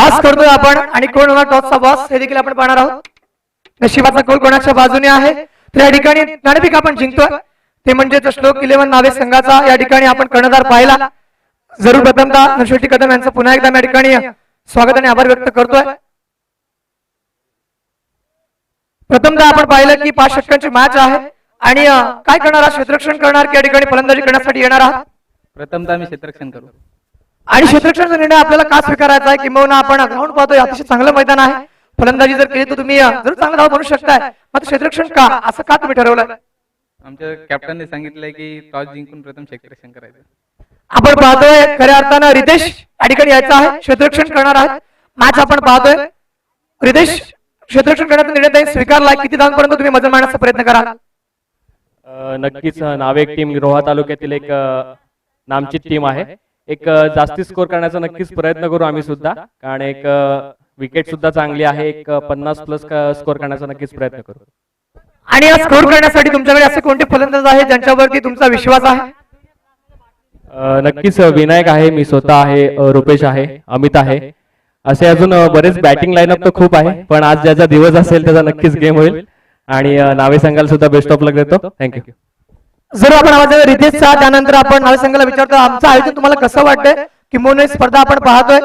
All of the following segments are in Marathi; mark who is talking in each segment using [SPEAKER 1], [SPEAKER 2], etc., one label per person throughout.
[SPEAKER 1] टॉस करतोय आपण आणि कोण होणार टॉसचा बॉस हे देखील आपण पाहणार आहोत. नशिबाचा कौल कोणाच्या बाजूने आहे तर या ठिकाणी नाणेफेक आपण जिंकतोय ते म्हणजेच श्लोक 11 नावे संघाचा या ठिकाणी आपण कर्णधार पाहिला. जरूर प्रथमतः नरशेट्टी कदम यांचं पुन्हा एकदा या ठिकाणी स्वागत आणि आभार व्यक्त करतोय. प्रथमतः आपण पाहिलं की 5 षटकांची मॅच आहे आणि काय करणार आहात, क्षेत्ररक्षण करणार की या ठिकाणी फलंदाजी करण्यासाठी येणार आहात?
[SPEAKER 2] प्रथमतः मी क्षेत्ररक्षण करू.
[SPEAKER 1] आणि क्षेत्ररक्षणाचा निर्णय आपल्याला का स्वीकारायचा आहे किंवा आपण ग्राउंड पाहतोय अतिशय चांगलं मैदान आहे. फलंदाजी जर केली तर तुम्ही जरूर चांगला धाव बनवू शकताय, मात्र क्षेत्ररक्षण का असं का तुम्ही ठरवलं?
[SPEAKER 2] आमच्या कॅप्टनने सांगितलंय की टॉस जिंकून प्रथम क्षेत्ररक्षण करायचं.
[SPEAKER 1] आपण पाहतोय खऱ्या अर्थानं रितेश या ठिकाणी यायचं आहे, क्षेत्ररक्षण करणार आहेत. मॅच आपण पाहतोय रितेश क्षेत्ररक्षण करण्याचा निर्णय त्यांनी स्वीकारला. किती धावांपर्यंत तुम्ही मजल मारण्याचा प्रयत्न कराल?
[SPEAKER 3] नक्कीच नावेक टीम रोहा तालुक्यातील एक नामचीत टीम आहे. एक जास्ती स्कोर करण्याचा नक्कीच प्रयत्न करू आम्ही सुद्धा, कारण एक विकेट सुद्धा चांगली आहे. एक 50+ स्कोर करण्याचा नक्कीच प्रयत्न करू.
[SPEAKER 1] आणि या स्कोर करण्यासाठी तुमच्याकडे असे कोणते फलंदाज आहेत ज्यांच्यावरती तुमचा विश्वास आहे?
[SPEAKER 3] नक्कीच विनायक आहे, मी स्वतः आहे, रुपेश आहे, अमित आहे, असे अजून बरेच बॅटिंग लाईनअप तर खूप आहे. पण आज ज्याचा दिवस असेल त्याचा नक्कीच गेम होईल आणि नावे संघाला सुद्धा बेस्ट ऑफ लक देतो. थँक्यू.
[SPEAKER 1] जर आपण आवाज रितेशचा त्यानंतर आपण नावे संघाला विचारतो आमचं आयोजन तुम्हाला कसं वाटतंय? किंवा स्पर्धा आपण पाहतोय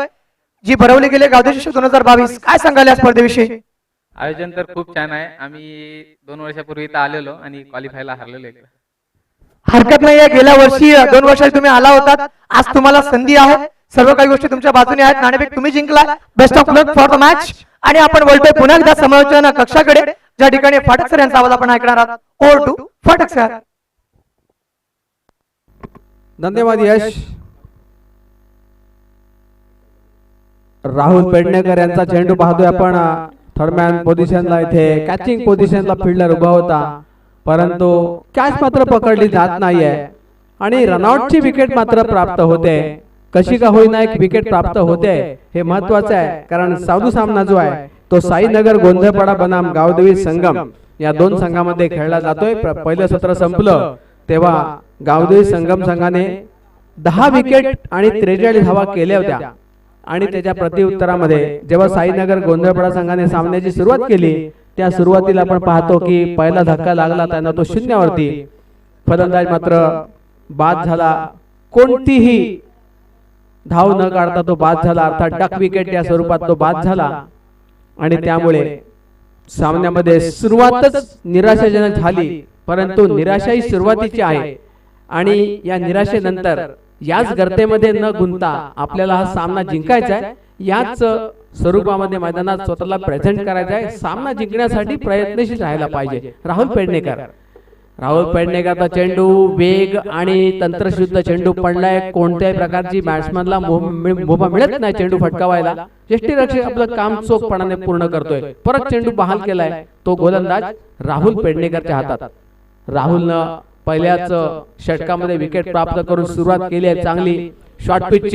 [SPEAKER 1] जी भरवली गेली गावदेश 2022, काय सांगाल या स्पर्धेविषयी?
[SPEAKER 2] आयोजन तर खूप छान आहे. आम्ही 2 वर्षापूर्वी इथं आलेलो आणि क्वालिफायला हरलेलो एकदा.
[SPEAKER 1] हरकत नाहीये, गेल्या वर्षी 2 वर्षात तुम्ही आला होतात. आज तुम्हाला संधी आहे, सर्व काही गोष्टी तुमच्या बाजूने आहेत. नाणेफेक तुम्ही जिंकला. Best of luck for the match. आणि आपण बोलतोय पुन्हा एकदा समालोचन कक्षाकडे, ज्या ठिकाणी फाटक सर यांचा आवाज आपण ऐकणार आहोत. Over to Phatak sir.
[SPEAKER 4] धन्यवाद यश. राहुल पेडणेकर यांचा चेंडू पाहतोय आपण. थर्डमॅन पोझिशनला इथे कॅचिंग पोझिशनला फिल्डर उभा होता, परंतु कॅच मात्र पकडली जात नाहीये आणि रनआउटची विकेट मात्र प्राप्त होते. कशी का होईना एक विकेट प्राप्त होते हे महत्वाचं आहे, कारण साधू सामना जो आहे तो साईनगर गोंधळपाडा बनाम गावदेवी संगम या 2 संघामध्ये खेळला जातोय. पहिलं सत्र संपलं तेव्हा गावदेवी संगम संघाने 10 विकेट आणि 43 धावा केल्या होत्या आणि त्याच्या प्रतिउत्तरामध्ये जेव्हा साईनगर गोंधळपाडा संघाने सामन्याची सुरुवात केली त्या सुरुवातीला आपण पाहतो की पहिला धक्का लागला, त्यांना तो 0 वरती. फलंदाज मात्र बाद झाला, कोणतीही धाव न काढता तो बाद झाला, अर्थात डक विकेट या स्वरूपात तो बाद झाला आणि त्यामुळे सामन्यामध्ये सुरुवातच निराशाजनक झाली. परंतु निराशा ही सुरुवातीची आहे आणि या निराशेनंतर याच गर्तेमध्ये न गुंतता आपल्याला हा सामना जिंकायचा आहे. याच स्वरूपामध्ये मैदानात स्वतःला प्रेझेंट करायचा आहे. सामना जिंकण्यासाठी प्रयत्नशील राहायला पाहिजे. राहुल पेडणेकरचा चेंडू वेग आणि तंत्रशुद्ध चेंडू पडलाय. कोणत्याही प्रकारची बॅट्समॅनला मुभा मिळत नाही चेंडू फटकावायला. यष्टीरक्षक आपलं काम चोखपणाने पूर्ण करतोय. परत चेंडू बहाल केलाय, तो गोलंदाज राहुल पेडणेकरच्या हातात. राहुलनं पहिल्याच षटकामध्ये विकेट प्राप्त करून सुरुवात केली आहे चांगली. शॉर्ट पिच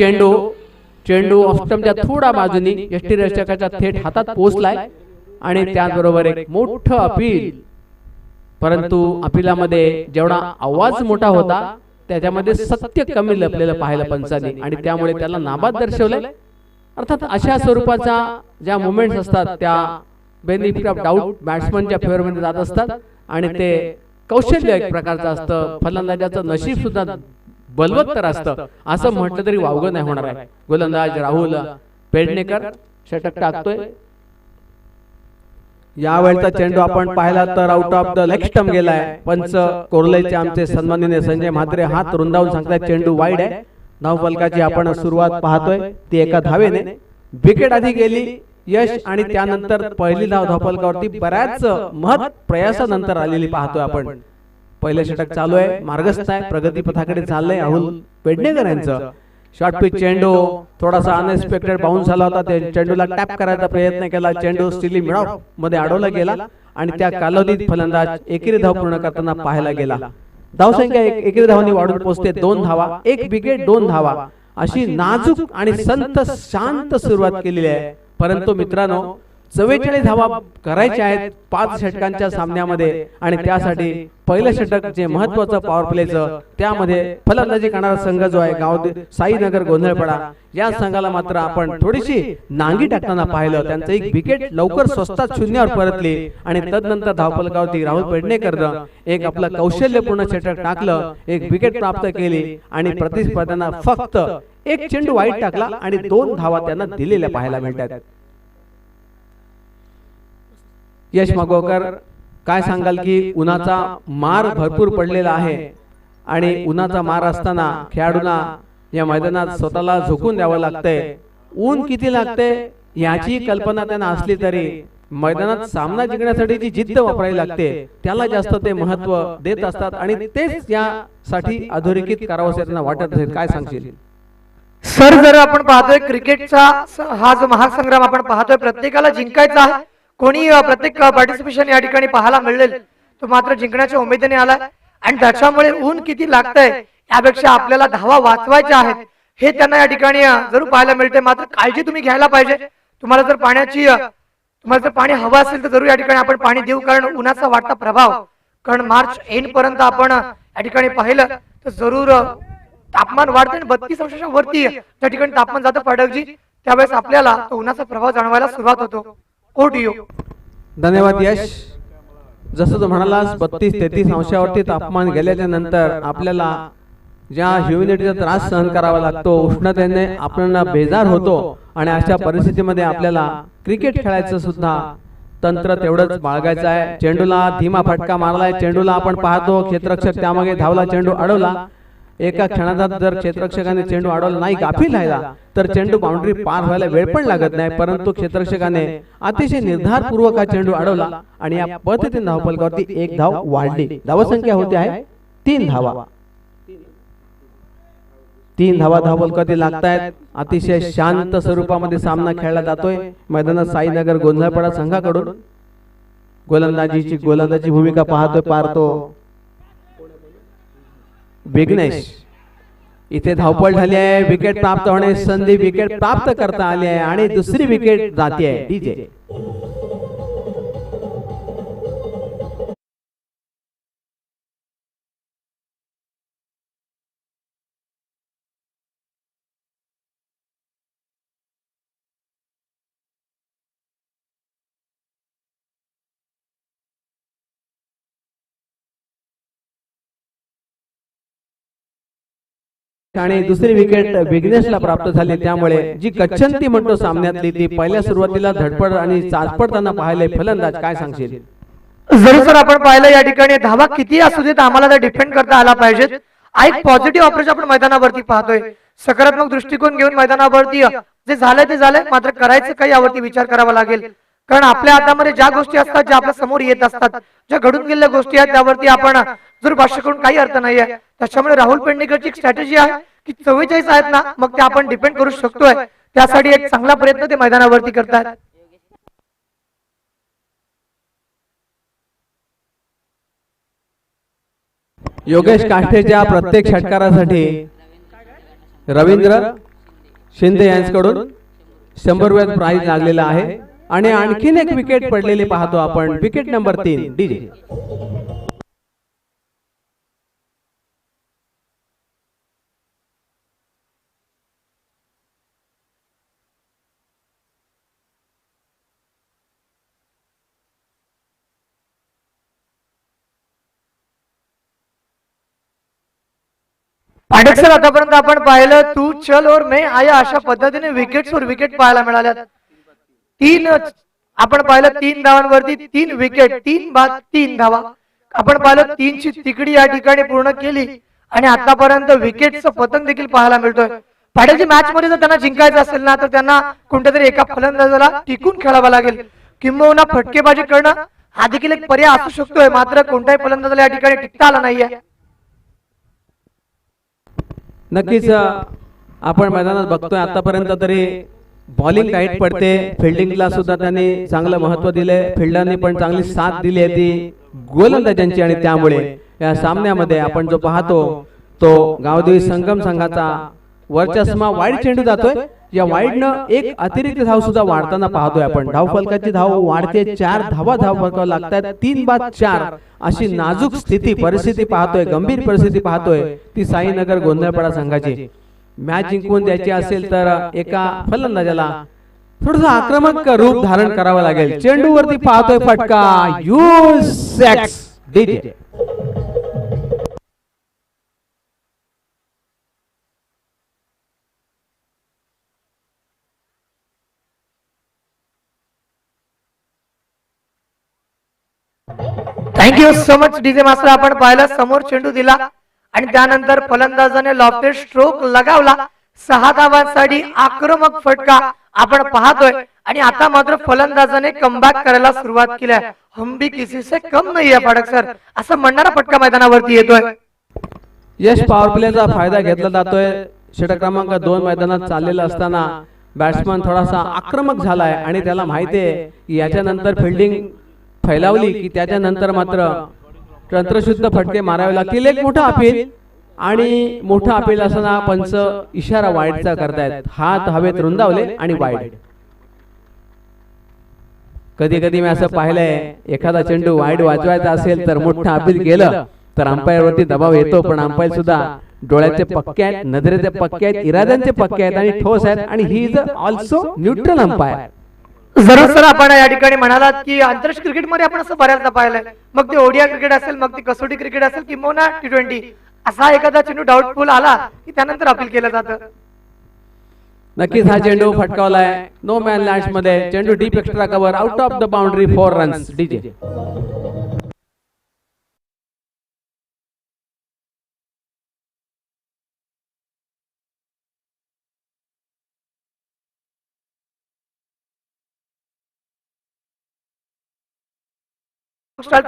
[SPEAKER 4] चेंडू ऑस्टमच्या थोडा बाजूनी यष्टीरक्षकाच्या थेट हातात पोहोचलाय आणि त्याचबरोबर एक मोठं अपील. परंतु अपिलामध्ये जेवढा आवाज मोठा होता त्याच्यामध्ये सत्य कमी लपलेलं पाहिलं पंचांनी आणि त्यामुळे त्याला नाबाद दर्शवलंय. अर्थात अशा स्वरूपाच्या ज्या मुवमेंट्स असतात त्या बेनिफिट ऑफ डाऊट बॅट्समनच्या फेवरमध्ये जात असतात आणि ते कौशल्य एक प्रकारचं असतं. फलंदाजाचं नशीब सुद्धा बलवत्तर असतं असं म्हटलं तरी वावगं नाही होणार आहे. गोलंदाज राहुल पेडणेकर षटक टाकतोय. यावेळचा चेंडू आपण पाहिला तर out of the leg stump गेलाय. पंच कोर्लेचे आमचे सन्माननीय संजय म्हात्रे हात रुंदावून सांगतात चेंडू वाईड आहे. धावफलकाची आपण सुरुवात पाहतोय ती एका धावेने. विकेट आधी गेली यश आणि त्यानंतर पहिली धाव धावफलकावरती बऱ्याच प्रयासानंतर आलेली पाहतोय आपण. पहिलं षटक चालू आहे, मार्गस्थ आहे, प्रगती पथाकडे चाललंय राहुल पेडणेकर यांचं. शॉर्ट पिच चेंडू थोडासा अनएक्सपेक्टेड बाउन्स झाला होता. त्या चेंडूला टॅप करायचा प्रयत्न केला, चेंडू स्टिली मिडऑफ मध्ये अडवला गेला आणि त्या कालावधीत फलंदाज एकेरी धाव पूर्ण करताना पाहायला गेला. धावसंख्या एकेरी धावांनी वाढून पोहोचते 2 धावा, 1 विकेट 2 धावा अशी नाजूक आणि संत शांत सुरुवात केलेली आहे. परंतु मित्रांनो 44 धावा करायच्या आहेत 5 षटकांच्या सामन्यामध्ये आणि त्यासाठी पहिलं षटक जे महत्वाचं पॉवर प्लेचं त्यामध्ये फलंदाजी करणारा संघ जो आहे साईनगर गोंधळपाडा या संघाला मात्र आपण थोडीशी नांगी टाकताना पाहिलं. त्यांचं एक विकेट लवकर स्वस्तात शून्यावर परतली आणि तदनंतर धावफलकावरती राहुल पेडणेकरनं एक आपलं कौशल्यपूर्ण षटक टाकलं, एक विकेट प्राप्त केली आणि प्रतिस्पर्ध्यांना फक्त एक चेंडू वाईट टाकला आणि 2 धावा त्यांना दिलेल्या पाहायला मिळतात. यश मागोकर, काय सांगाल की उन्हाचा मार भरपूर पडलेला आहे आणि उन्हाचा मार असताना खेळाडूंना या मैदानात स्वतःला झोकून द्यावं लागतंय. ऊन किती लागते याची कल्पना त्यांना असली तरी मैदानात सामना जिंकण्यासाठी जी जिद्द वापरावी लागते त्याला जास्त ते महत्व देत असतात आणि तेच यासाठी अधोरेखित करावं त्यांना वाटत असेल. काय सांगशील?
[SPEAKER 1] सर, जर आपण पाहतोय क्रिकेटचा हा जो महासंग्राम आपण पाहतोय, प्रत्येकाला जिंकायचा आहे. कोणी प्रत्येक पार्टिसिपेशन या ठिकाणी पाहायला मिळेल तो मात्र जिंकण्याच्या उमेदीने आलाय आणि त्याच्यामुळे ऊन किती लागतंय यापेक्षा आपल्याला धावा वाचवायच्या आहेत हे त्यांना या ठिकाणी जरूर पाहायला मिळते. मात्र काळजी तुम्ही घ्यायला पाहिजे. तुम्हाला जर पाणी हवं असेल तर जरूर या ठिकाणी आपण पाणी देऊ, कारण उन्हाचा वाढता प्रभाव, कारण मार्च एंड पर्यंत आपण या ठिकाणी पाहिलं तर जरूर तापमान वाढतं आणि 32 अंशाच्या वरती त्या ठिकाणी तापमान जातं पडकजी, त्यावेळेस आपल्याला तो उन्हाचा प्रभाव जाणवायला सुरुवात होतो.
[SPEAKER 4] धन्यवाद यश. जसं तू म्हणालास 32-33 अंशावरती तापमान गेल्याच्या नंतर आपल्याला ज्या ह्युमिडिटीचा त्रास सहन करावा लागतो, उष्णतेने आपल्याला बेजार होतो आणि अशा परिस्थितीमध्ये आपल्याला क्रिकेट खेळायचं सुद्धा तंत्र तेवढंच बाळगायचं आहे. चेंडूला धीमा फटका मारलाय, चेंडूला आपण पाहतो क्षेत्ररक्षक त्यामागे धावला, चेंडू अडवला. एका क्षणात जर क्षेत्ररक्षकाने चेंडू अडवला नाही, गाफील राहिला तर चेंडू बाउंड्री पार व्हायला वेळ पण लागत नाही, परंतु क्षेत्ररक्षकाने अतिशय निर्धारपूर्वक हा चेंडू अडवला आणि या पद्धतीने धावफलकावरती 1 धाव वाढली. धावसंख्या होते आहे 3 धावा. 3 धावा धावफलकावरती लागतायत. अतिशय शांत स्वरूपामध्ये सामना खेळला जातोय मैदानात साईनगर गोंधळपाडा संघाकडून. गोलंदाजी भूमिका पाहतो विघ्नेश. इथे धावपळ झाली आहे, विकेट प्राप्त होण्याची संधी विकेट प्राप्त करता आली आहे आणि दुसरी विकेट जाते आहे. डीजे आणि दुसरी विकेट विघ्नेशला प्राप्त झाली, त्यामुळे जी कच्छंती म्हणतो सामन्यातली ती पहिल्या सुरुवातीला धडपड आणि चाचपडताना पाहिले फलंदाज. काय सांगशील?
[SPEAKER 1] जरूर सर, आपण पाहिलं या ठिकाणी धावा किती असू देत आम्हाला त्या डिफेंड करता आला पाहिजेत. एक पॉझिटिव्ह अप्रोच आपण मैदानावरती पाहतोय, सकारात्मक दृष्टिकोन घेऊन मैदानावरती जे झालंय ते झालंय, मात्र करायचं काही यावरती विचार करावा लागेल. कारण आपल्या हातामध्ये ज्या गोष्टी असतात, ज्या आपल्या समोर येत असतात, ज्या घडून गेलेल्या गोष्टी आहेत त्यावरती आपण जर भाष्य करून काही अर्थ नाहीये. त्याच्यामुळे राहुल पेडणेकरची एक स्ट्रॅटेजी आहे की 44 आहेत ना, मग ते आपण डिपेंड करू शकतोय. त्यासाठी एक चांगला प्रयत्न ते मैदानावरती करतात.
[SPEAKER 4] योगेश काष्टेच्या प्रत्येक षटकारासाठी रवींद्र शिंदे यांच्याकडून 100 रुपये प्राइज लागलेला आहे आणि आणखीन एक विकेट पडलेली पाहतो आपण. Wicket number 3 DJ.
[SPEAKER 1] Pathak sir, आतापर्यंत आपण पाहिलं तू चल और मैं आया अशा पद्धतीने विकेट्सवर विकेट पाहायला मिळाल्या. 3 आपण पाहिलं 3 धावांवरती 3 विकेट, 3 बाद 3 धावा. आपण पाहिलं 3 ची तिकडी या ठिकाणी पूर्ण केली आणि आतापर्यंत विकेटचं पतन देखील पाहायला मिळतोय. पाठकची मॅच मध्ये जर त्यांना जिंकायचं असेल ना तर त्यांना कोणत्या तरी एका फलंदाजाला टिकून खेळावं लागेल, किंबहुना फटकेबाजी करणं हा देखील एक पर्याय असू शकतोय. मात्र कोणत्याही फलंदाजाला या ठिकाणी टिकता आला नाहीये.
[SPEAKER 4] नक्कीच आपण मैदानात बघतोय आतापर्यंत तरी बॉलिंग टाईट पडते, फिल्डिंगला सुद्धा त्यांनी चांगलं महत्व दिले, फिल्डरनी पण चांगली साथ दिली आहे ती गोलंदाजांची आणि त्यामुळे या सामन्यामध्ये आपण जो पाहतो तो गावदेवी संगम संघाचा वरचष्मा वाईड चेंडू जातोय. या वाईडनं एक अतिरिक्त धाव सुद्धा वाढताना पाहतोय आपण. धाव फलकाची धाव वाढते, 4 धावा धाव फलकावर लागतात. 3-4 अशी नाजूक परिस्थिती पाहतोय, गंभीर परिस्थिती पाहतोय ती साईनगर गोंधळपाडा संघाची. मॅच जिंकून द्यायची असेल तर एका फलंदाजाला थोडस आक्रमक रूप धारण करावं लागेल. चेंडू वरती पाहतोय फटका. U6 DJ.
[SPEAKER 1] Thank you so much DJ master. आपण पाहिलं समोर चेंडू दिला आणि त्यानंतर फलंदाजाने लॉफ्टेड स्ट्रोक लगावला. 6 धावांसाठी आक्रमक फटका आपण पाहतोय आणि आता मात्र फलंदाजाने कमबॅक करायला सुरुवात केली आहे. हम भी किसी से कम नहीं है फाटक सर, असं म्हणणारा फटका मैदानावरती येतोय.
[SPEAKER 4] यश पॉवर प्लेचा फायदा घेतला जातोय. षटक क्रमांक 2 मैदानात चाललेला असताना बॅट्समन थोडासा आक्रमक झालाय आणि त्याला माहिती आहे की याच्यानंतर फिल्डिंग फैलावली की त्याच्यानंतर मात्र तंत्रशुद्ध फटके मारावे लागतील. एक मोठा अपील आणि मोठा अपील असताना पंच इशारा वाईडचा करतायत. हात हवेत रुंदावले आणि वाईड. कधी कधी मी असं पाहिलंय, एखादा चेंडू वाईड वाजवायचा असेल तर मोठा अपील केलं तर अंपायर वरती दबाव येतो, पण अंपायर सुद्धा डोळ्याचे पक्के आहेत, नजरेचे पक्के आहेत, इराद्यांचे पक्के आहेत आणि ठोस आहेत आणि he is also neutral umpire.
[SPEAKER 1] जरूर सर. आपण या ठिकाणी म्हणालात की आंतरराष्ट्रीय क्रिकेटमध्ये आपण असं बऱ्याचदा पाहिलंय, मग ते ओडिया क्रिकेट असेल, मग ते कसोटी क्रिकेट असेल किंवा T20, असा एखादा चेंडू डाऊटफुल आला की त्यानंतर अपील केलं जातं.
[SPEAKER 4] नक्कीच हा चेंडू फटकावलाय नो मॅन लँड्स मध्ये. चेंडू deep extra cover out of the boundary 4 runs. DJ.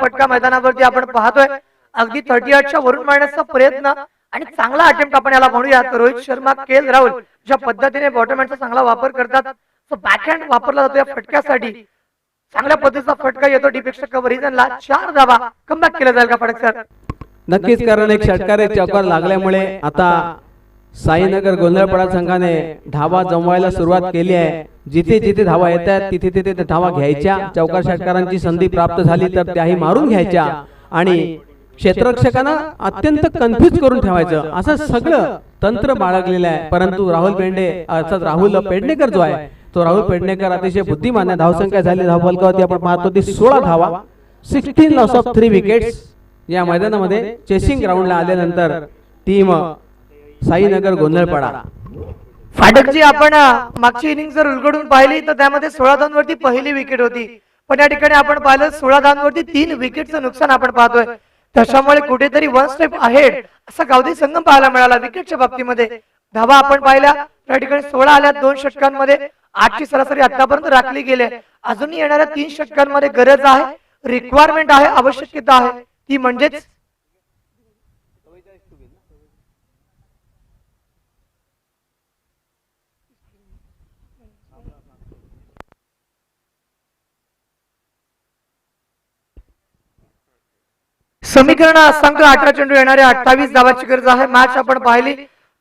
[SPEAKER 1] फटका मैदानावरती आपण पाहतोय. अगदी 38च्या वरून मारण्याचा प्रयत्न आणि चांगला अटेम्प्ट आपण याला म्हणूयात. रोहित शर्मा, KL राहुल ज्या पद्धतीने बॉटमहँडचा चांगला वापर करतात, तो बॅकहँड वापरला जातो या फटक्यासाठी. चांगल्या पद्धतीचा फटका येतो डीपेक्षा कव्हर रिजनला. 4 धावा कमबॅक केला जाईल का फटक सर?
[SPEAKER 4] नक्कीच, कारण एक षटकारी चौकार लागल्यामुळे आता साईनगर गोंधळपाडा संघाने धावा जमवायला सुरुवात केली आहे. जिथे जिथे धावा येत आहेत तिथे तिथे धावा घ्यायच्या. चौकार षटकारांची संधी प्राप्त झाली तर त्याही मारून घ्यायच्या आणि क्षेत्ररक्षकांना अत्यंत कन्फ्युज करून ठेवायचं, असं सगळं तंत्र बाळगलेलं आहे. परंतु राहुल पेंडे अर्थात राहुल पेडणेकर जो आहे तो राहुल पेडणेकर अतिशय बुद्धिमान आहे. धावसंख्या झाली धावफलकावरती आपण पाहतो ती 16 धावा, 16 लॉस ऑफ 3 विकेट्स. या मैदानामध्ये चेसिंग ग्राउंडला आल्यानंतर टीम साईनगर गोंधळपाडा.
[SPEAKER 1] फाटकजी, आपण मागची इनिंग जर उलगडून पाहिली तर त्यामध्ये 16 धावांवरती पहिली विकेट होती, पण या ठिकाणी आपण पाहिलं 16 धावांवरती 3 विकेटचं नुकसान आपण पाहतोय. त्याच्यामुळे कुठेतरी 1 स्टेप अहेड असा गावदी संगम पाहायला मिळाला विकेटच्या बाबतीमध्ये. धावा आपण पाहिल्या त्या ठिकाणी 16 आल्या 2 षटकांमध्ये. 8ची सरासरी आतापर्यंत राखली गेली. अजूनही येणाऱ्या 3 षटकांमध्ये गरज आहे, रिक्वायरमेंट आहे, आवश्यकता आहे, ती म्हणजेच समीकरण संघ 18 चेंडू येणाऱ्या 28 धावांची गरज आहे. मॅच आपण पाहिली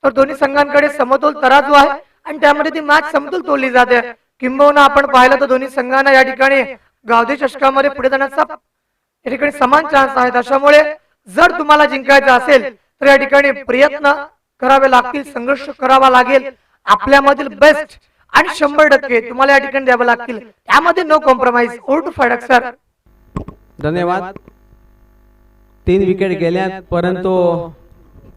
[SPEAKER 1] तर दोन्ही संघांकडे समतोल तराजू आहे आणि त्यामध्ये ती मॅच समतोल तोडली जाते. किंबहुना आपण पाहिलं तर दोन्ही संघांना या ठिकाणी गावदी चषकामध्ये पुढे जाण्याचा या ठिकाणी समान चान्स आहे. त्याच्यामुळे जर तुम्हाला जिंकायचं असेल तर या ठिकाणी प्रयत्न करावे लागतील, संघर्ष करावा लागेल, आपल्यामधील बेस्ट आणि 100% तुम्हाला या ठिकाणी द्यावे लागतील. त्यामध्ये no compromise. Over to Phatak sir.
[SPEAKER 4] धन्यवाद. 3 विकेट गेल्यात, परंतु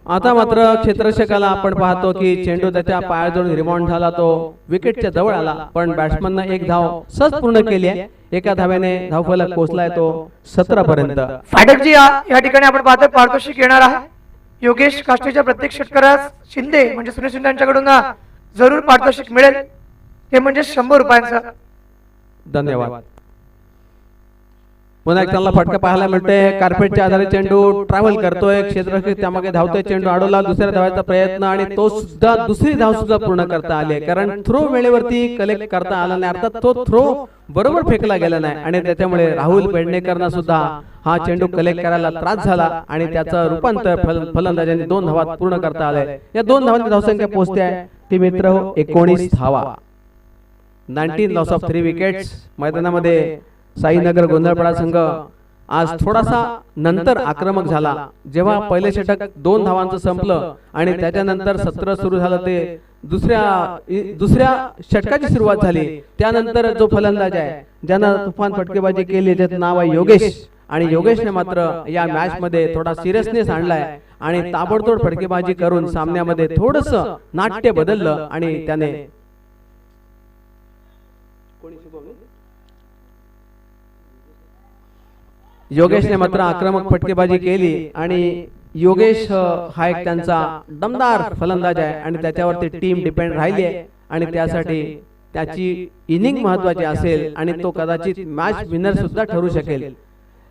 [SPEAKER 4] आता मात्र क्षेत्ररक्षकाला आपण पाहतो की चेंडू त्याच्या पायाजवळ रिबाउंड झाला, तो विकेटच्या जवळ आला, पण बॅट्समनने एक धाव सहज पूर्ण केली आहे. एका धाव्याने धावफलक पोहोचलाय तो 17 पर्यंत.
[SPEAKER 1] फाटकजी, या ठिकाणी आपण पाहतोय पारितोषिक येणार आहे. योगेश काष्टीच्या प्रत्येक षटकारास शिंदे म्हणजे सुनील शिंदे यांच्याकडून जरूर पारितोषिक मिळेल, ते म्हणजे 100 रुपयांचं.
[SPEAKER 4] धन्यवाद. पुन्हा एक चांगला फटका पाहायला मिळतोय. कार्पेटच्या आधारे चेंडू ट्रॅव्हल करतोय, क्षेत्ररक्षक त्यामागे धावतोय, चेंडू अडवला, दुसऱ्या धावाचा प्रयत्न आणि तो सुद्धा दुसरी धाव सुद्धा पूर्ण करता आली आहे. कारण थ्रो वेळेवरती कलेक्ट करता आला नाही, अर्थात तो थ्रो बरोबर फेकला गेला नाही आणि त्याच्यामुळे राहुल पेडणेकरना सुद्धा हा चेंडू कलेक्ट करायला त्रास झाला आणि त्याचं रूपांतर फलंदाजांनी 2 धावात पूर्ण करता आलंय. या 2 धावांची धावसंख्या पोहोचते आहे ती मित्र 19 धावा. 19 लॉस ऑफ 3 विकेट्स. मैदानामध्ये साईनगर गोंधळपाडा संघ आज थोडासा नंतर आक्रमक झाला. जेव्हा पहिले षटक 2 धावांचं संपलं आणि त्याच्यानंतर सत्र सुरू झालं ते दुसऱ्या षटकाची सुरुवात झाली. त्यानंतर जो फलंदाज आहे ज्यानं तुफान फटकेबाजी केली त्याचं नाव आहे योगेश आणि योगेशने मात्र या मॅच मध्ये थोडा सिरियसनेस आणलाय आणि ताबडतोब फटकेबाजी करून सामन्यामध्ये थोडंसं नाट्य बदललं आणि त्याने योगेशने मात्र आक्रमक फटकेबाजी केली आणि योगेश हा एक त्यांचा दमदार फलंदाज आहे आणि त्याच्यावरती टीम डिपेंड राहिली आहे आणि त्यासाठी त्याची इनिंग महत्वाची असेल आणि तो कदाचित मॅच विनर सुद्धा ठरू शकेल.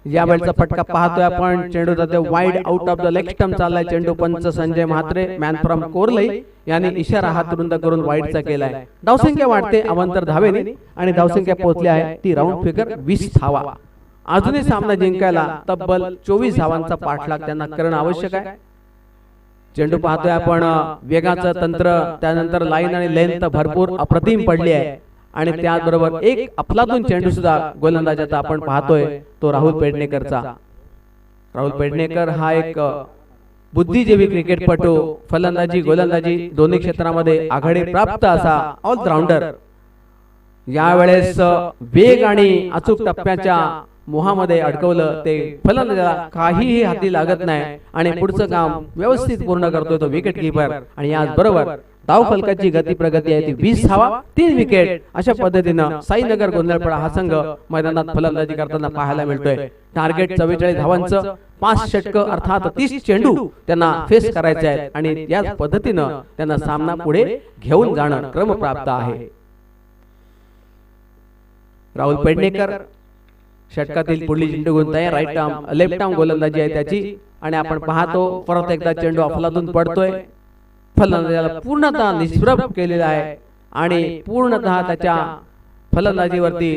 [SPEAKER 4] या वेळचा फटका पाहतोय आपण. चेंडू जाते wide out of the leg stump चाललाय. चेंडू पंच संजय म्हात्रे मॅन फ्रॉम कोरलई यांनी इशारा हात रुंद करून वाईडचा केलाय. धावसंख्या वाढते अवंतर धावेने आणि धावसंख्या पोहोचली आहे ती राऊंड फिगर 20 धावा. अजूनही सामना जिंकायला तब्बल 24 धावांचा पाठलाग त्यांना करणं आवश्यक आहे. चेंडू पाहतोय आपण. वेगाचं तंत्र त्यानंतर लाईन आणि लेंथ भरपूर अप्रतिम पडली आहे आणि त्याचबरोबर एक अफलातून चेंडू सुद्धा गोलंदाजाचा आपण पाहतोय तो राहुल पेडणेकरचा. राहुल पेडणेकर हा एक बुद्धिजीवी क्रिकेटपटू, फलंदाजी गोलंदाजी दोन्ही क्षेत्रामध्ये आघाडी प्राप्त असा ऑलराऊंडर. यावेळेस वेग आणि अचूक टप्प्याच्या मोहामध्ये अडकवलं ते फलंदाजाला काहीही हाती लागत नाही आणि पुढचं काम व्यवस्थित पूर्ण करतोय तो विकेट किपर. आणि याचबरोबर धाव फलकाची गती प्रगती आहे ती 20 धावा 3 विकेट. अशा पद्धतीनं साईनगर गोंधळपाडा हा संघ मैदानात फलंदाजी करताना पाहायला मिळतोय. टार्गेट 44 धावांचं, 5 षटक अर्थात 30 चेंडू त्यांना फेस करायचे आहेत आणि याच पद्धतीनं त्यांना सामना पुढे घेऊन जाणं क्रमप्राप्त आहे. राहुल पेडणेकर षटकातील पुढली चेंडू गुंताय. राईट आर्म लेफ्ट आर्म गोलंदाजी आहे त्याची आणि आपण पाहतो परत एकदा चेंडू अफलातून पडतोय. फलंदाजाला पूर्णतः निष्प्रभ केलेला आहे आणि पूर्णतः त्याच्या फलंदाजीवरती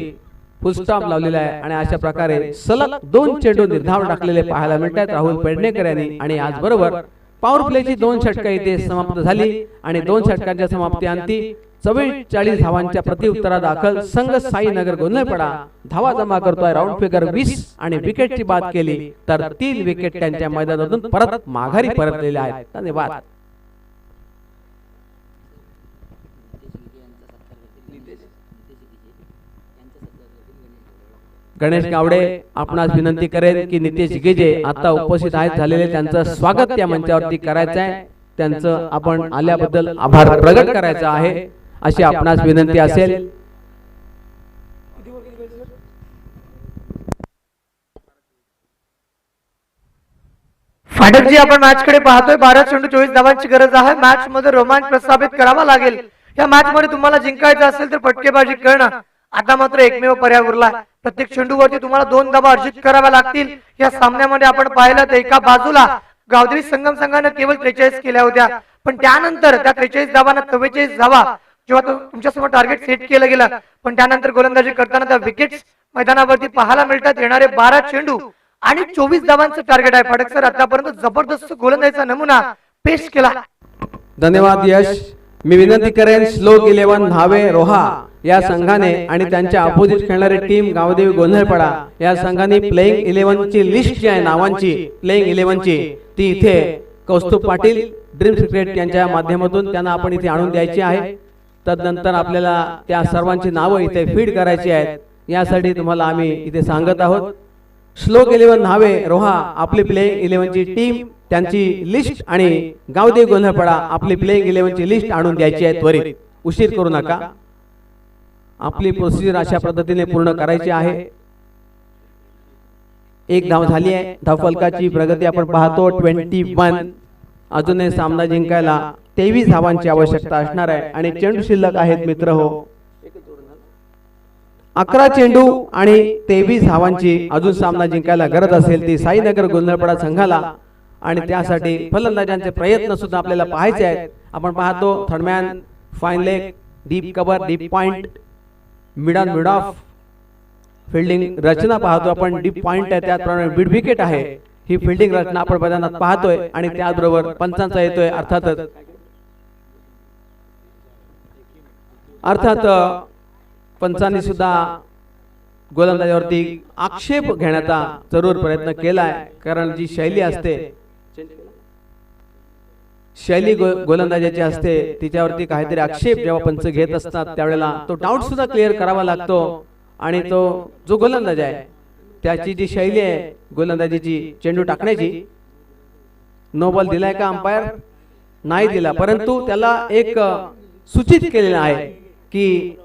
[SPEAKER 4] फुलस्टॉप लावलेला आहे आणि अशा प्रकारे सलग 2 चेंडू निर्धाव टाकलेले पाहायला मिळतात राहुल पेडणेकर यांनी. आणि याचबरोबर पॉवर प्लेची 2 षटकं इथे समाप्त झाली आणि 2 षटकांच्या समाप्तीअंती 44 धावांच्या प्रतिउत्तरादाखल संघ साईनगर गोंधळपाडा धावा जमा करतोय राऊंड फिगर 20 आणि विकेटची बात केली तर 3 विकेट त्यांच्या मैदानातून परत माघारी परतलेले आहेत. धन्यवाद. गणेश गावडे आपणास विनंती करेन की नितेश गिजे आता उपस्थित आहेत झालेले त्यांचं स्वागत त्या मंचावरती करायचं आहे. त्यांचं आपण आल्याबद्दल आभार प्रगट करायचा आहे अशी आपणास विनंती असेल.
[SPEAKER 1] फाटकजी आपण मॅच कडे पाहतोय. 12 चेंडू 24 धावांची गरज आहे. मॅच मध्ये रोमांच प्रस्थापित करावा लागेल. या मॅच मध्ये तुम्हाला जिंकायचं असेल तर फटकेबाजी करणं आता मात्र एकमेव पर्याय उरला. प्रत्येक चेंडूवरती तुम्हाला 2 धावा अर्जित कराव्या लागतील. या सामन्यामध्ये आपण पाहिलं तर एका बाजूला गावदेवी संगम संघाने केवळ 43 केल्या होत्या पण त्यानंतर त्या 43 धावांना 44 धावा जेव्हा तुमच्या समोर टार्गेट सेट केलं गेलं पण त्यानंतर गोलंदाजी करताना त्या विकेट्स मैदानावरती पाहायला मिळतात. येणारे 12 चेंडू आणि 24 धावांचं टार्गेट आहे. फाटक सर आतापर्यंत जबरदस्त गोलंदाजीचा नमुना पेश केला.
[SPEAKER 4] धन्यवाद यश. मी विनंती करेन श्लोक 11 धावे रोहा या संघाने आणि त्यांच्या अपोजिट खेळणारी टीम गावदेवी गोंधळपाडा या संघाने प्लेइंग 11 ची लिस्ट जी आहे नावांची प्लेइंग 11 ची ती इथे कौस्तुभ पाटील ड्रीम क्रिकेट यांच्या माध्यमातून त्यांना आपण इथे आणून द्यायची आहे. तदनंतर आपल्याला त्या सर्वांची नावं इथे फीड करायची आहेत. यासाठी तुम्हाला आम्ही इथे सांगत आहोत. श्लोक 11 धावे रोहा आपली प्लेइंग 11 ची टीम त्यांची लिस्ट आणि गावदेवी गोंधळपाडा आपली प्लेइंग 11 ची लिस्ट आणून द्यायची आहे. त्वरित उशीर करू नका. आपली प्रोसिजर अशा पद्धतीने पूर्ण करायची आहे. 1 धाव झाली आहे. धावफलकाची प्रगती आपण पाहतो 21. अजूनही सामना जिंकायला 23 धावांची आवश्यकता असणार आहे आणि चेंडू शिल्लक आहेत मित्र हो 11 चेंडू आणि 23 धावांची अजून सामना जिंकायला गरज असेल ती साईनगर गोंधळपाडा संघाला आणि त्यासाठी फलंदाजांचे प्रयत्न सुद्धा आपल्याला पाहायचे आहेत. आपण पाहतो third man, fine leg, deep cover, deep point, mid on mid off, fielding रचना पाहतो आपण. डीप पॉइंट आहे, त्याचप्रमाणे मिड विकेट आहे. ही फिल्डिंग रचना आपण मैदानात पाहतोय आणि त्याचबरोबर पंचांचा येतोय अर्थात पंचांनी सुद्धा गोलंदाजावरती आक्षेप घेण्याचा जरूर प्रयत्न केलाय, कारण जी शैली असते, गोलंदाजाची असते, तिच्यावरती काहीतरी आक्षेप जेव्हा पंच घेत असतात त्यावेळेला तो डाऊट सुद्धा क्लिअर करावा लागतो आणि तो जो गोलंदाज आहे त्याची जी शैली आहे गोलंदाजीची चेंडू टाकण्याची, नो बॉल दिलाय का अंपायर? नाही दिला, परंतु त्याला एक सूचित केलेलं आहे की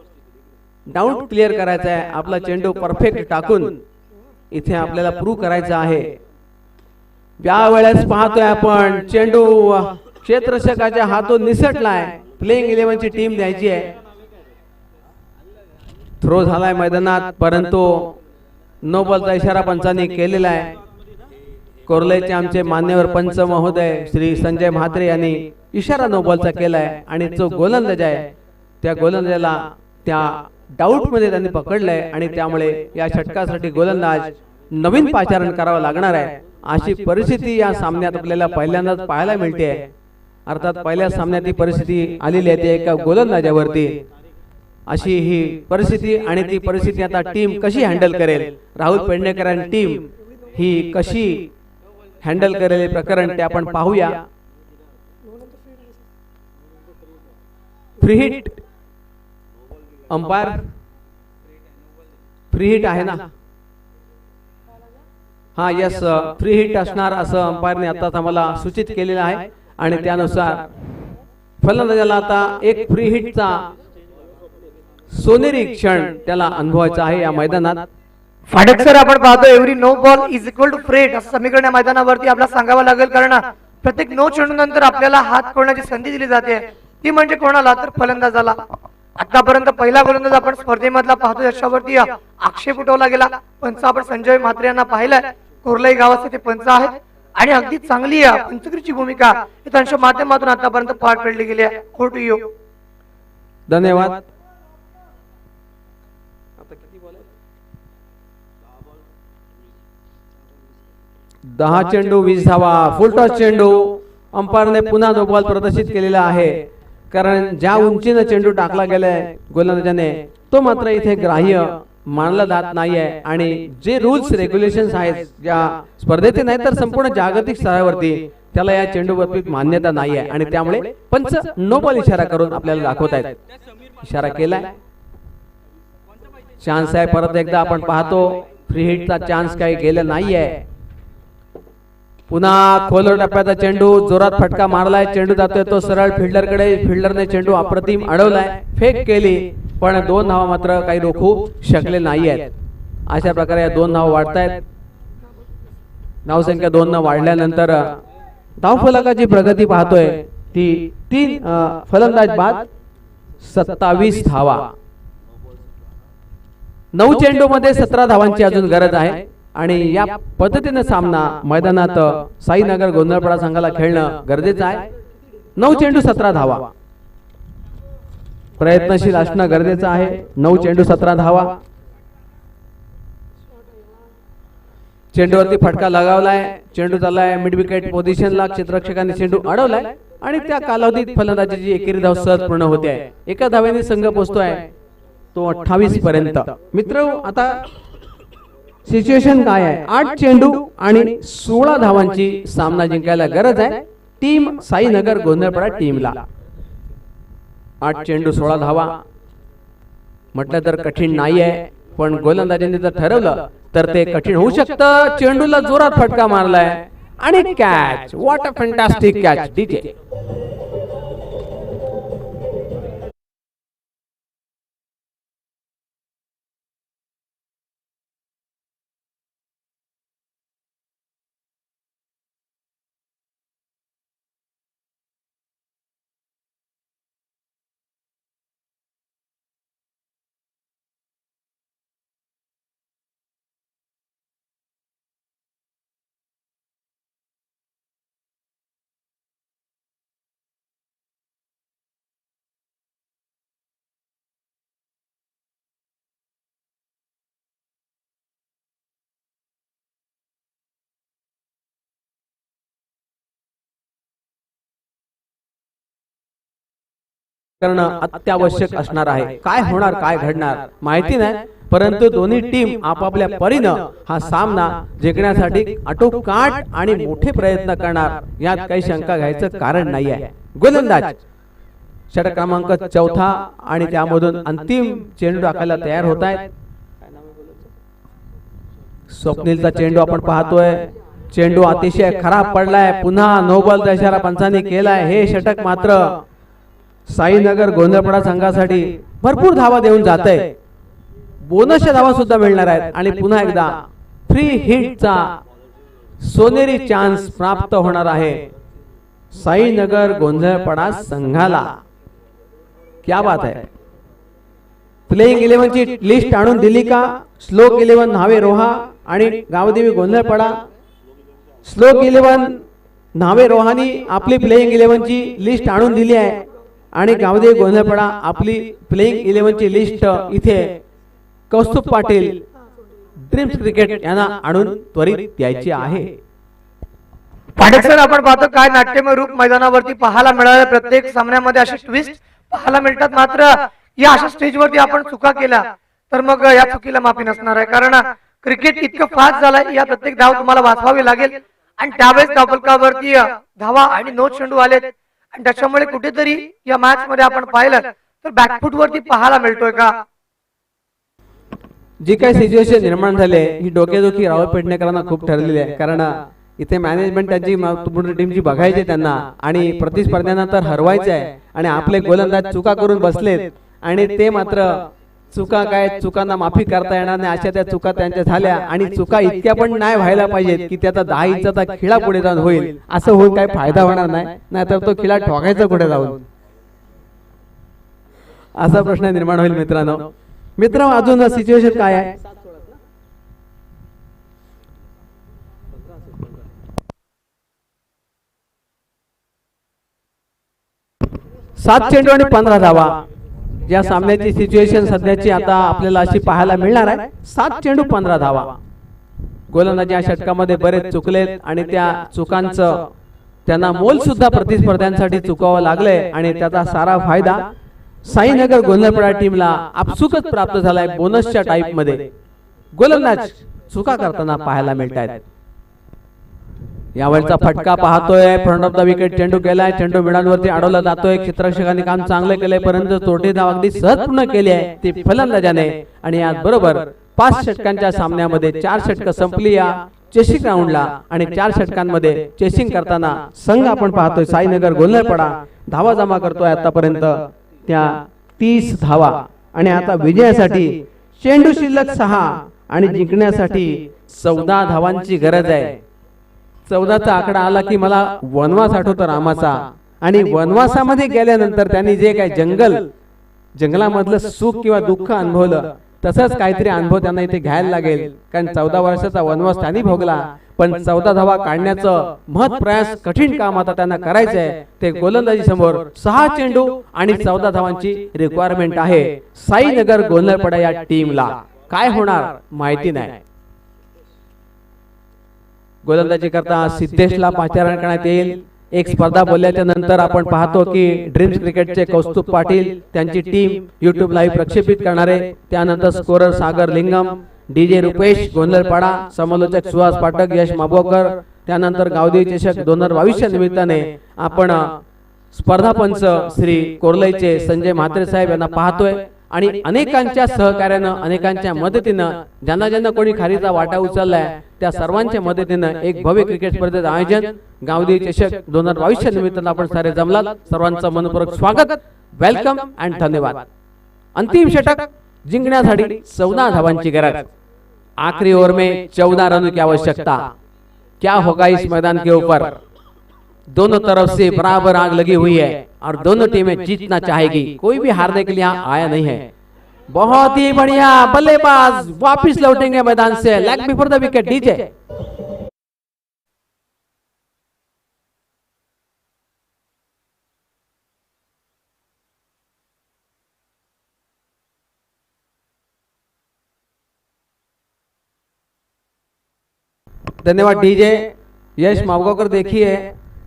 [SPEAKER 4] डाऊट क्लिअर करायचा आहे, आपला चेंडू परफेक्ट टाकून इथे आपल्याला प्रूव्ह करायचा आहे. यावेळेस पाहतोय आपण चेंडू क्षेत्ररक्षकाच्या हातून निसटलाय. प्लेइंग 11 ची टीम द्यायची आहे. थ्रो झालाय मैदानात, परंतु नो बॉलचा इशारा पंचांनी केलेला आहे. कोर्लेचे आमचे मान्यवर पंच महोदय श्री संजय म्हात्रे यांनी इशारा नो बॉलचा केलाय आणि जो गोलंदाज आहे त्या गोलंदाजाला त्या डाऊट मध्ये त्यांनी पकडलंय आणि त्यामुळे या षटकासाठी गोलंदाज नवीन पाचारण करावं लागणार आहे. अशी परिस्थिती या सामन्यात आपल्याला पहिल्यांदाच पाहायला मिळते. अर्थात पहिल्या सामन्यात ही परिस्थिती आलेली आहे ते एका गोलंदाजावरती. अशी ही परिस्थिती आणि ती परिस्थिती आता टीम कशी हँडल करेल, राहुल पेडणेकर आणि टीम ही कशी हँडल करेल हे प्रकरण ते आपण पाहूया. Free hit, umpire free hit आहे ना? हा, यस, फ्री हिट असणार असं अंपायरने आता आम्हाला सूचित केलेलं आहे आणि त्यानुसार फलंदाजाला आता एक फ्री हिटचा सोनेरी क्षण त्याला अनुभवायचा आहे या मैदानात.
[SPEAKER 1] फाटक सर, आपण पाहतो every no ball is equal to free hit असं समीकरण या मैदानावरती आपल्याला सांगावं लागेल, कारण प्रत्येक नो चेंडू नंतर आपल्याला हात कोणाची संधी दिली जाते, ती म्हणजे कोणाला, तर फलंदाजाला. आतापर्यंत पहिला गोलंदाज आपण स्पर्धेमधला पाहतो याच्यावरती आक्षेप उठवला गेला. पंच आपण संजय म्हात्रे यांना पाहिलंय, कोर्लाई गावाचे ते पंच आहेत आणि अगदी चांगली पंचकृषीची भूमिका त्यांच्या माध्यमातून आतापर्यंत पार पडली गेली आहे. खोटू यो.
[SPEAKER 4] धन्यवाद. 10 चेंडू 20 धावा, फुल टॉस चेंडू. अंपायरने पुन्हा नो बॉल प्रदर्शित केलेला आहे, कारण ज्या उंचीने चेंडू टाकला गेलाय गोलंदाजाने तो मात्र इथे ग्राह्य मानला जात नाहीये आणि जे रूल्स रेग्युलेशन्स आहेत या स्पर्धेचे नाही तर संपूर्ण जागतिक स्तरावरती त्याला या चेंडू बाबतीत मान्यता नाहीये आणि त्यामुळे पंच नो बॉल इशारा करून आपल्याला दाखवत आहेत. इशारा केलाय, चान्स आहे. परत एकदा आपण पाहतो फ्री हिटचा चान्स काही गेला नाहीये. पुन्हा खोलवर टप्प्याचा चेंडू, जोरात फटका मारलाय, चेंडू जातोय तो सरळ फिल्डरकडे. फिल्डरने चेंडू अप्रतिम अडवलाय, फेक केली, पण 2 धावा मात्र काही रोखू शकले नाहीयेत. अशा प्रकारे या 2 धावा वाढतायत. धावसंख्या 2 न वाढल्यानंतर धावफलकाची प्रगती पाहतोय ती 3 फलंदाज बाद 27 धावा. 9 चेंडू मध्ये 17 धावांची अजून गरज आहे आणि या पद्धतीने सामना मैदानात साईनगर गोंधळपाडा संघाला खेळणं गरजेचं आहे. 9 चेंडू 17 धावा, प्रयत्नशील असणं गरजेचं आहे. 9 चेंडू 17 धावा. चेंडूवरती फटका लगावलाय, चेंडू चाललाय मिड विकेट पोझिशनला, क्षेत्ररक्षकांनी चेंडू अडवलाय आणि त्या कालावधीत फलंदाजीची एकेरी धाव सहज पूर्ण होते आहे. एका धावेने संघ पोहोचतोय तो 28 पर्यंत. मित्र, आता सिच्युएशन काय आहे? 8 चेंडू आणि 16 धावांची सामना जिंकायला गरज आहे टीम साईनगर गोंधळपाडा टीमला. 8 चेंडू 16 धावा म्हटलं तर कठीण नाहीये, पण गोलंदाजांनी जर ठरवलं तर ते कठीण होऊ शकतं. चेंडूला जोरात फटका मारलाय आणि catch. What a fantastic catch DJ. करणं अत्यावश्यक असणार आहे. काय होणार काय घडणार माहिती नाही, परंतु दोन्ही टीम आपापल्या परीनं हा सामना जिंकण्यासाठी आटोकाट आणि मोठे प्रयत्न करणार, यात काही शंका घ्यायचं कारण नाही आहे. गोलंदाज षटक क्रमांक 4 आणि त्यामधून अंतिम चेंडू टाकायला तयार होत आहेत. स्वप्नीलचा चेंडू आपण पाहतोय. चेंडू अतिशय खराब पडलाय. पुन्हा नो बॉलचा इशारा पंचांनी केलाय. हे षटक मात्र साईनगर गोंधळपाडा संघासाठी भरपूर धावा देऊन जात आहे. बोनसच्या धावा सुद्धा मिळणार आहेत आणि पुन्हा एकदा फ्री हिटचा सोनेरी चान्स प्राप्त होणार आहे साईनगर गोंधळपाडा संघाला. क्या बात आहे. प्लेइंग 11 ची लिस्ट आणून दिली का? स्लोक 11 न्हावे रोहा आणि गावदेवी गोंधळपाडा. स्लोक 11 न्हावे रोहानी आपली प्लेइंग 11 ची लिस्ट आणून दिली आहे आणि गावदेवी गोंधळपाडा आपली प्लेइंग 11 ची लिस्ट इथे कौस्तुभ पाटील ड्रीम्स क्रिकेट यांना आणून त्वरित द्यायची आहे.
[SPEAKER 1] पाटील सर, आपण पाहतो काय नाट्यमय रूप मैदानावरती पाहायला मिळालं. प्रत्येक सामन्यामध्ये असे ट्विस्ट पाहायला मिळतात. मात्र या अशा स्टेजवरती आपण चुका केल्या तर मग या चुकीला माफी नसणार आहे. कारण क्रिकेट इतकं फास्ट झालंय, या प्रत्येक धाव तुम्हाला वाचवावी लागेल आणि त्यावेळेस धावफलकावरती धावा आणि नो चेंडू आलेत आणि त्याच्यामुळे कुठेतरी या मॅच मध्ये आपण पाहिलं तर बॅकफुट वरती पाहायला मिळतोय का.
[SPEAKER 4] जी काही सिच्युएशन निर्माण झाली ही डोकेदुखी राहुल पेडणेकरांना खूप ठरलेली आहे. कारण इथे मॅनेजमेंट त्यांची टीमची बघायची त्यांना आणि प्रतिस्पर्ध्यांना हरवायचं आहे आणि आपले गोलंदाज चुका करून बसलेत आणि ते मात्र चुका काय चुकांना माफी करता येणार नाही अशा त्या चुका त्यांच्या झाल्या आणि चुका इतक्या पण नाही व्हायला पाहिजेत की त्याचा 10 इंचाचा खिळा पुढे जाऊन होईल. असं होऊन काही फायदा होणार नाही, नाहीतर तो खिळा ठोकायचा कुठे जाऊन असा प्रश्न निर्माण होईल. मित्र अजून सिच्युएशन काय आहे? सात चेंडू आणि 15 धावा या सामन्याची सिच्युएशन सध्याची आता आपल्याला अशी पाहायला मिळणार आहे. 7 चेंडू 15 धावा. गोलंदाज या षटकामध्ये बरेच चुकलेत आणि त्या चुकांचं त्यांना मोल सुद्धा प्रतिस्पर्ध्यांसाठी चुकावं लागलंय आणि त्याचा सारा फायदा साईनगर गोंधळपाडा टीमला आपसुकच प्राप्त झालाय. बोनसच्या टाइप मध्ये गोलंदाज चुका करताना पाहायला मिळत आहेत. यावेळचा फटका पाहतोय. फ्रंट ऑफ द विकेट चेंडू केलाय. चेंडू मिडांवरती अडवला जातोय. क्षेत्ररक्षकांनी काम चांगलं केलंय परंतु तोटे धाव अगदी सहज पूर्ण केली आहे ती फलंदाजाने आणि याच बरोबर 5 षटकांच्या सामन्यामध्ये 4 षटकं संपली या चेसिंग राऊंडला आणि 4 षटकांमध्ये चेसिंग करताना संघ आपण पाहतोय साईनगर गोंधळपाडा धावा जमा करतोय आतापर्यंत त्या 30 धावा आणि आता विजयासाठी चेंडू शिल्लक 6 आणि जिंकण्यासाठी 14 धावांची गरज आहे. 14चा आकडा आला की मला वनवास आठवतो रामाचा आणि वनवासामध्ये गेल्यानंतर त्यांनी जे काही जंगलामधलं सुख किंवा दुःख अनुभवलं तसंच काहीतरी अनुभव त्यांना इथे घ्यायला लागेल. कारण 14 वर्षाचा वनवास त्यांनी भोगला पण 14 धावा काढण्याचं महत् प्रयास कठीण काम आता त्यांना करायचं आहे. ते गोलंदाजी समोर 6 चेंडू आणि 14 धावांची रिक्वायरमेंट आहे साईनगर गोंधळपाडा या टीमला. काय होणार माहिती नाही. गोलंदाजी करता सिद्धेशला पाचारण करण्यात येईल. एक स्पर्धा बोलल्याच्या नंतर आपण पाहतो की ड्रीम्स क्रिकेटचे कौस्तुभ पाटील त्यांची टीम YouTube लाईव्ह प्रक्षेपित करणारे, त्यानंतर स्कोरर सागर लिंगम, DJ रुपेश गोंधळपाडा, समालोचक सुहास पाठक, यश माबोकर, त्यानंतर गावदेवी चषक 2022 निमित्ताने आपण स्पर्धा पंच श्री कोरलईचे संजय म्हात्रे साहेब यांना पाहतोय आणि अनेकांच्या सहकार्यानं अनेकांच्या मदतीनं ज्यांना कोणी खारीचा वाटा उचललाय त्या सर्वांच्या मदतीनं एक भव्य क्रिकेट स्पर्धेचं आयोजन गावदेवी चषक 2022 निमित्तानं आपण सारे जमलात. सर्वांचं मनपूर्वक स्वागत, वेलकम अँड धन्यवाद. अंतिम षटक जिंकण्यासाठी 14 धावांची गरज. आखिरी ओवर में 14 रनों की आवश्यकता. क्या होगा इस मैदान के ऊपर? दोनों तरफ से बराबर आग लगी हुई है और दोनों टीमें जीतना चाहेगी. कोई भी हारने के लिए आया नहीं है. बहुत ही बढ़िया बल्लेबाज वापस लौटेंगे मैदान से. Leg before the wicket DJ. धन्यवाद डीजे. यश मावगावकर देखिए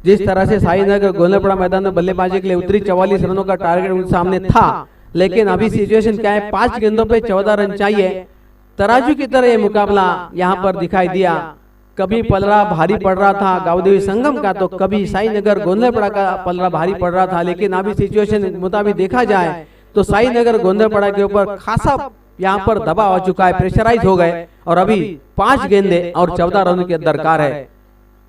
[SPEAKER 4] जिस तरह से साईनगर गोलपड़ा मैदान में बल्लेबाजी के लिए उतरी 44 रनों का टारगेट उनके सामने था, लेकिन अभी सिचुएशन क्या है, 5 गेंदों पे 14 रन चाहिए। तराजू की तरह ये मुकाबला यहाँ पर दिखाई दिया। कभी पलड़ा भारी पड़ रहा था गांवदेवी संगम का, तो कभी साईनगर गोंदलपड़ा का पलड़ा भारी पड़ रहा था। लेकिन अभी सिचुएशन मुताबिक देखा जाए तो साईनगर गोंदलपड़ा के ऊपर खासा यहाँ पर दबाव आ चुका है, प्रेशराइज हो गए और अभी 5 गेंदे और 14 रनों की दरकार है।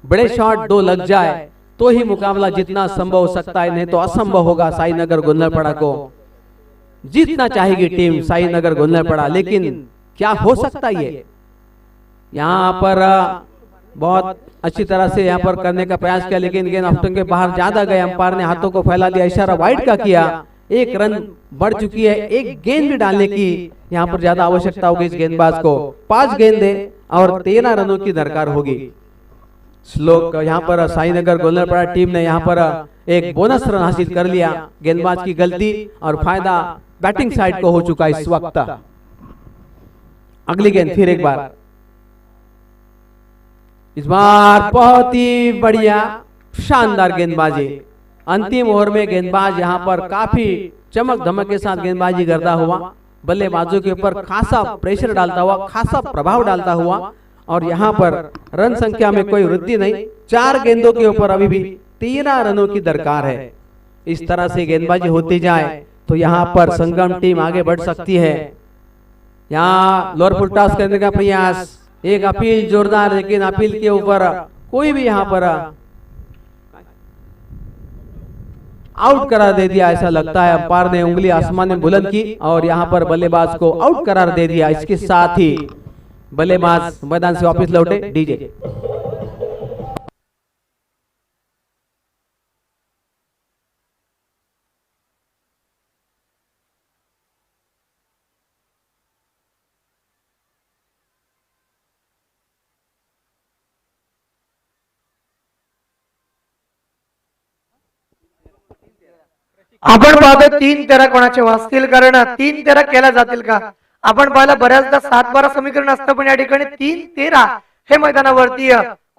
[SPEAKER 4] बड़े शॉट 2 लग जाए तो ही मुकाबला जितना संभव हो सकता है, नहीं तो असंभव होगा। साईनगर गोंदलपड़ा को जीतना चाहेगी टीम साईनगर गोंदलपड़ा, लेकिन क्या हो सकता है ये? यहाँ पर बहुत अच्छी तरह से यहाँ पर करने का प्रयास किया, लेकिन गेंद ऑफ स्टंप के बाहर ज्यादा गए। अंपायर ने हाथों को फैला दिया, इशारा वाइड का किया। 1 रन बढ़ चुकी है, 1 गेंद भी डालने की यहाँ पर ज्यादा आवश्यकता होगी इस गेंदबाज को। 5 गेंदे और 13 रनों की दरकार होगी। श्लोक यहाँ पर साईनगर गोंदलपड़ा टीम ने यहाँ पर एक बोनस रन हासिल कर लिया। गेंदबाज की गलती और फायदा बैटिंग साइड को हो चुका है इस वक्त। अगली गेंद फिर एक बार, इस बार बहुत ही बढ़िया शानदार गेंदबाजी। अंतिम ओवर में गेंदबाज यहाँ पर काफी चमक धमक के साथ गेंदबाजी करता हुआ, बल्लेबाजों के ऊपर खासा प्रेशर डालता हुआ, खासा प्रभाव डालता हुआ, और यहाँ पर रन संख्या में कोई वृद्धि नहीं। 4 गेंदों के ऊपर अभी भी 13 रनों की दरकार है। इस तरह से गेंदबाजी होती जाए तो यहाँ पर संगम टीम आगे बढ़ सकती है। यहाँ लोअर फुल टॉस करने का प्रयास, एक अपील जोरदार, लेकिन अपील के ऊपर कोई भी यहाँ पर आउट करार दे दिया ऐसा लगता है। अंपायर ने उंगली आसमान में बुलंद की और यहाँ पर बल्लेबाज को आउट करार दे दिया। इसके साथ ही बल्लेबाज मैदान से वापस लौटे। डीजे
[SPEAKER 1] आपण पाहतो 3-13 कोणाचे वाचतील, कारण 3-13 केल्या जातील का? आपण पाहिलं बऱ्याचदा 7-12 समीकरण असतं, पण या ठिकाणी 3-13 हे मैदानावरती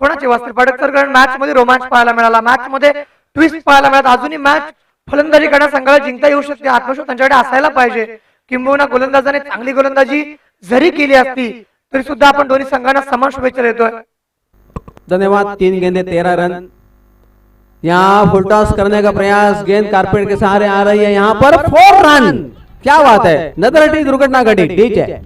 [SPEAKER 1] कोणाचे वाचतील पाडक सर? कारण मॅच मध्ये रोमांच पाहायला मिळाला, मॅच मध्ये ट्विस्ट पाहायला मिळाला। अजूनही मॅच फलंदाजी करण्यास संघाला जिंकता येऊ शकते, आत्मविश्वास त्यांच्याकडे असायला पाहिजे। किंबहुना गोलंदाजाने चांगली गोलंदाजी जरी केली असती तरी सुद्धा आपण दोन्ही संघांना समान शुभेच्छा देतोय।
[SPEAKER 4] धन्यवाद। 3 गेंदे 13 रन। यहाँ फुल टॉस करने का प्रयास, गेंद कारपेट के सहारे आ रही है, यहाँ पर 4 रन। क्या बात है, नदरटी दुर्घटना घटी। ठीक है,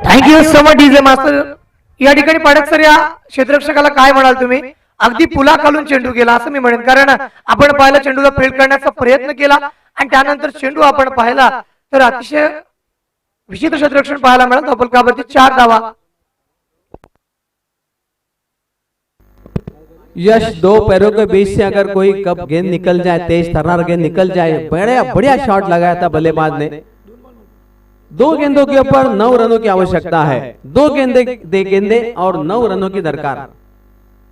[SPEAKER 1] thank you so much DJ master. या ठिकाणी पाडक सर, या क्षेत्ररक्षकाला काय म्हणाल तुम्ही? अगदी पुलाखालून चेंडू गेला असं मी म्हणेन, कारण आपण पाहिलं चेंडूला फील्ड करण्याचा प्रयत्न केला आणि त्यानंतर चेंडू आपण पाहिला तर अतिशय विचित्र क्षेत्ररक्षण पाहायला मिळालं। धपलकावरती 4 धावा।
[SPEAKER 4] यश 2 पैरों के बीच से अगर कोई कब गेंद निकल जाए, तेज तर्रार गेंद निकल जाए, बढ़िया बढ़िया शॉट लगाया था बल्लेबाज ने। 2 गेंदों के ऊपर 9 रनों की आवश्यकता है। 2 गेंदे और 9 रनों की दरकार।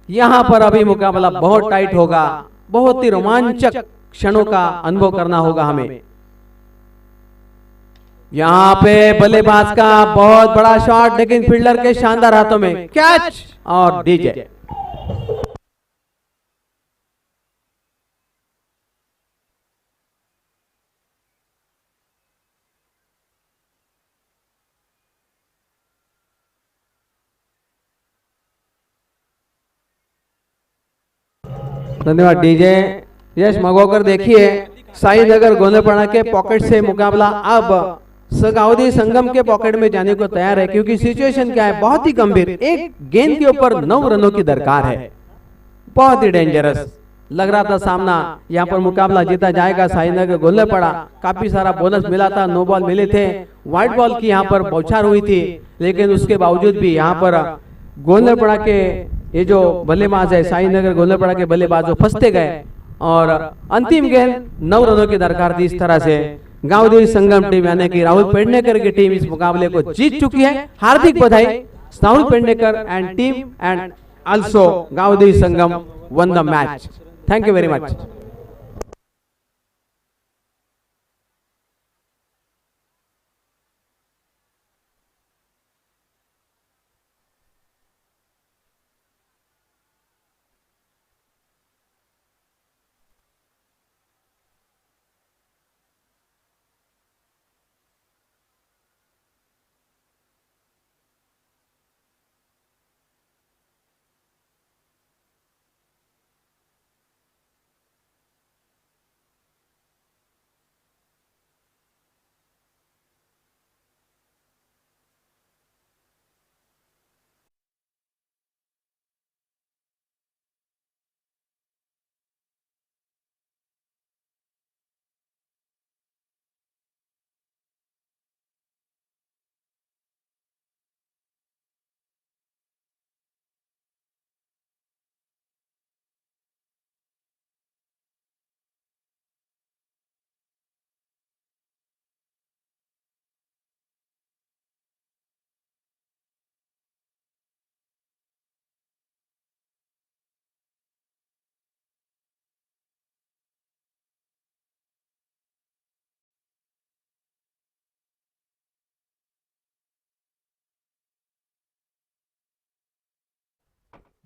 [SPEAKER 4] यहाँ पर अभी मुकाबला बहुत टाइट होगा, बहुत ही रोमांचक क्षणों का अनुभव करना होगा हमें। यहाँ पे बल्लेबाज का बहुत बड़ा शॉट, लेकिन फील्डर के शानदार हाथों में कैच और डीजे। धन्यवाद डीजे। यश मगोकर, देखिए साईनगर गोंदलपड़ा के पॉकेट से मुकाबला अब सगावदी संगम के पॉकेट में जाने को तैयार है, क्योंकि सिचुएशन क्या है, बहुत ही गंभीर। 1 गेंद के ऊपर 9 रनों की दरकार है, बहुत ही डेंजरस लग रहा था सामना। यहाँ पर मुकाबला जीता जाएगा साईनगर गोंदलपड़ा। काफी सारा बोनस मिला था, 9 बॉल मिले थे, व्हाइट बॉल की यहाँ पर बौछार हुई थी, लेकिन उसके बावजूद भी यहाँ पर गोंदलपड़ा के ये जो बल्लेबाज है, साईनगर गोंदलपड़ा के बल्लेबाज जो फंसते गए और अंतिम गेंद 9 रनों की दरकार थी। इस तरह से गांवदेवी संगम टीम यानी कि राहुल पेडनेकर की टीम इस मुकाबले को जीत चुकी है। हार्दिक बधाई Rahul Pednekar and team and also Gaudi Sangam won the match. Thank you very much.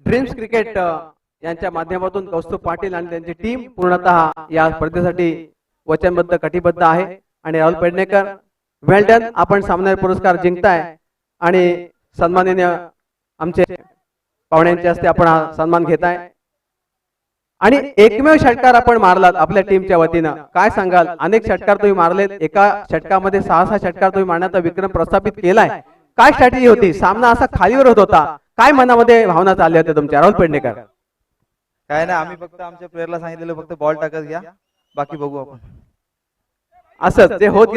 [SPEAKER 4] Dreams cricket यांच्या माध्यमातून कौस्तुभ पाटील आणि त्यांची टीम पूर्णतः या स्पर्धेसाठी वचनबद्ध कटिबद्ध आहे. आणि राहुल पेडणेकर, वेल डन, आपण सामना पुरस्कार जिंकताय आणि सन्माननीय आमचे पाहुण्यांचे हस्ते आपण हा सन्मान घेताय. आणि एकमेव षटकार आपण मारलात आपल्या टीमच्या वतीनं. काय सांगाल, अनेक षटकार तुम्ही मारलेत, एका षटकामध्ये 6 षटकार तुम्ही मारण्याचा विक्रम प्रस्थापित केलाय. काय स्ट्रॅटेजी होती? सामना असा खालीवर होत होता, काय मनामध्ये भावना चालल्या होत्या तुमच्या राहुल पेडणेकर?
[SPEAKER 5] काय नाही, आम्ही फक्त आमच्या प्लेयरला सांगितलेलं फक्त बॉल टाकत घ्या, बाकी बघू आपण.
[SPEAKER 4] असंच ते होत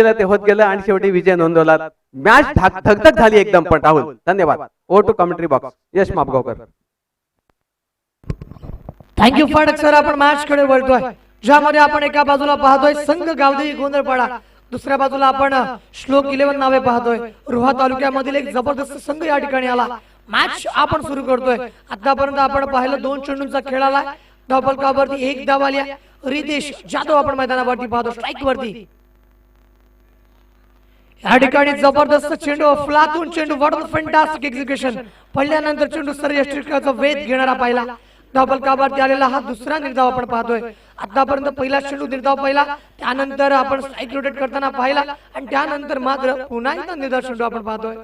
[SPEAKER 4] गेलं आणि शेवटी विजय नोंदवला. मॅच धगधग झाली एकदम. पण राहुल, धन्यवाद. Oh to commentary box, Yash Mapgavkar.
[SPEAKER 1] Thank you Phadak sir. आपण मॅच कडे वळतोय, ज्यामध्ये आपण एका बाजूला पाहतोय संघ गावदेवी गोंधळपाडा, दुसऱ्या बाजूला आपण श्लोक 11 नावे पाहतोय. रोहा तालुक्यामधील एक जबरदस्त संघ या ठिकाणी आला. मॅच आपण सुरू करतोय. आतापर्यंत आपण पाहिलं 2 चेंडूंचा खेळ आला. धावफलकावरती 1 धाव आली. रितेश जाधव आपण मैदानावरती पाहतो स्ट्राईक वरती. या ठिकाणी जबरदस्त चेंडू, फ्लातून चेंडू, व्हॉट अ फॅन्टास्टिक एक्झिक्युशन. पडल्यानंतर चेंडू सर्वश्रेष्ठचा वेध घेणारा पाहिला. धावफलकावरती आलेला हा दुसरा निर्धाव आपण पाहतोय. आतापर्यंत पहिला चेंडू निर्धाव पाहिला, त्यानंतर आपण स्ट्राईक रोटेट करताना पाहिला आणि त्यानंतर मात्र पुन्हा एकदा निर्धाव चेंडू आपण पाहतोय.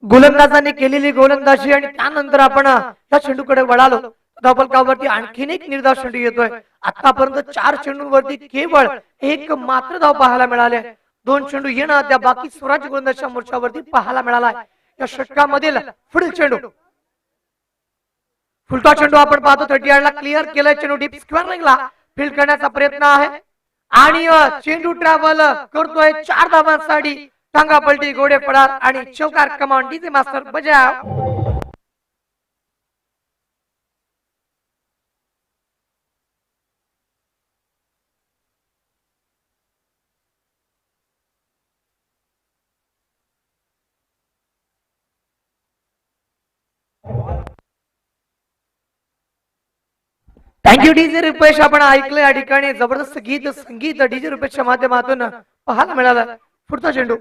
[SPEAKER 1] गोलंदाजांनी केलेली गोलंदाजी आणि त्यानंतर आपण या चेंडूकडे वळालो. धावफलकावरती आणखीन एक निर्धाव चेंडू येतोय. आतापर्यंत 4 चेंडूंवरती केवळ 1 मात्र धाव पाहायला मिळाले. 2 चेंडू येणं त्या बाकी स्वराज्य गोलंदाजच्या मोर्चावरती पाहायला मिळाला. या षटकामधील पुढील चेंडू, फुलटा चेंडू आपण पाहतो. 30 ला क्लिअर केलाय. चेंडू डीप स्क्वेअर रिंगला फील्ड करण्याचा प्रयत्न आहे आणि चेंडू ट्रॅव्हल करतोय 4 धावांसाठी. टांगा पलटी, गोडे पडार आणि चौकार. कमांड डीजे मास्टर बजाव. Thank you DJ Rupesh. आपण ऐकलं या ठिकाणी जबरदस्त गीत संगीत डीजे रुपेशच्या माध्यमातून पाहायला मिळालं. पुढचा चेंडू,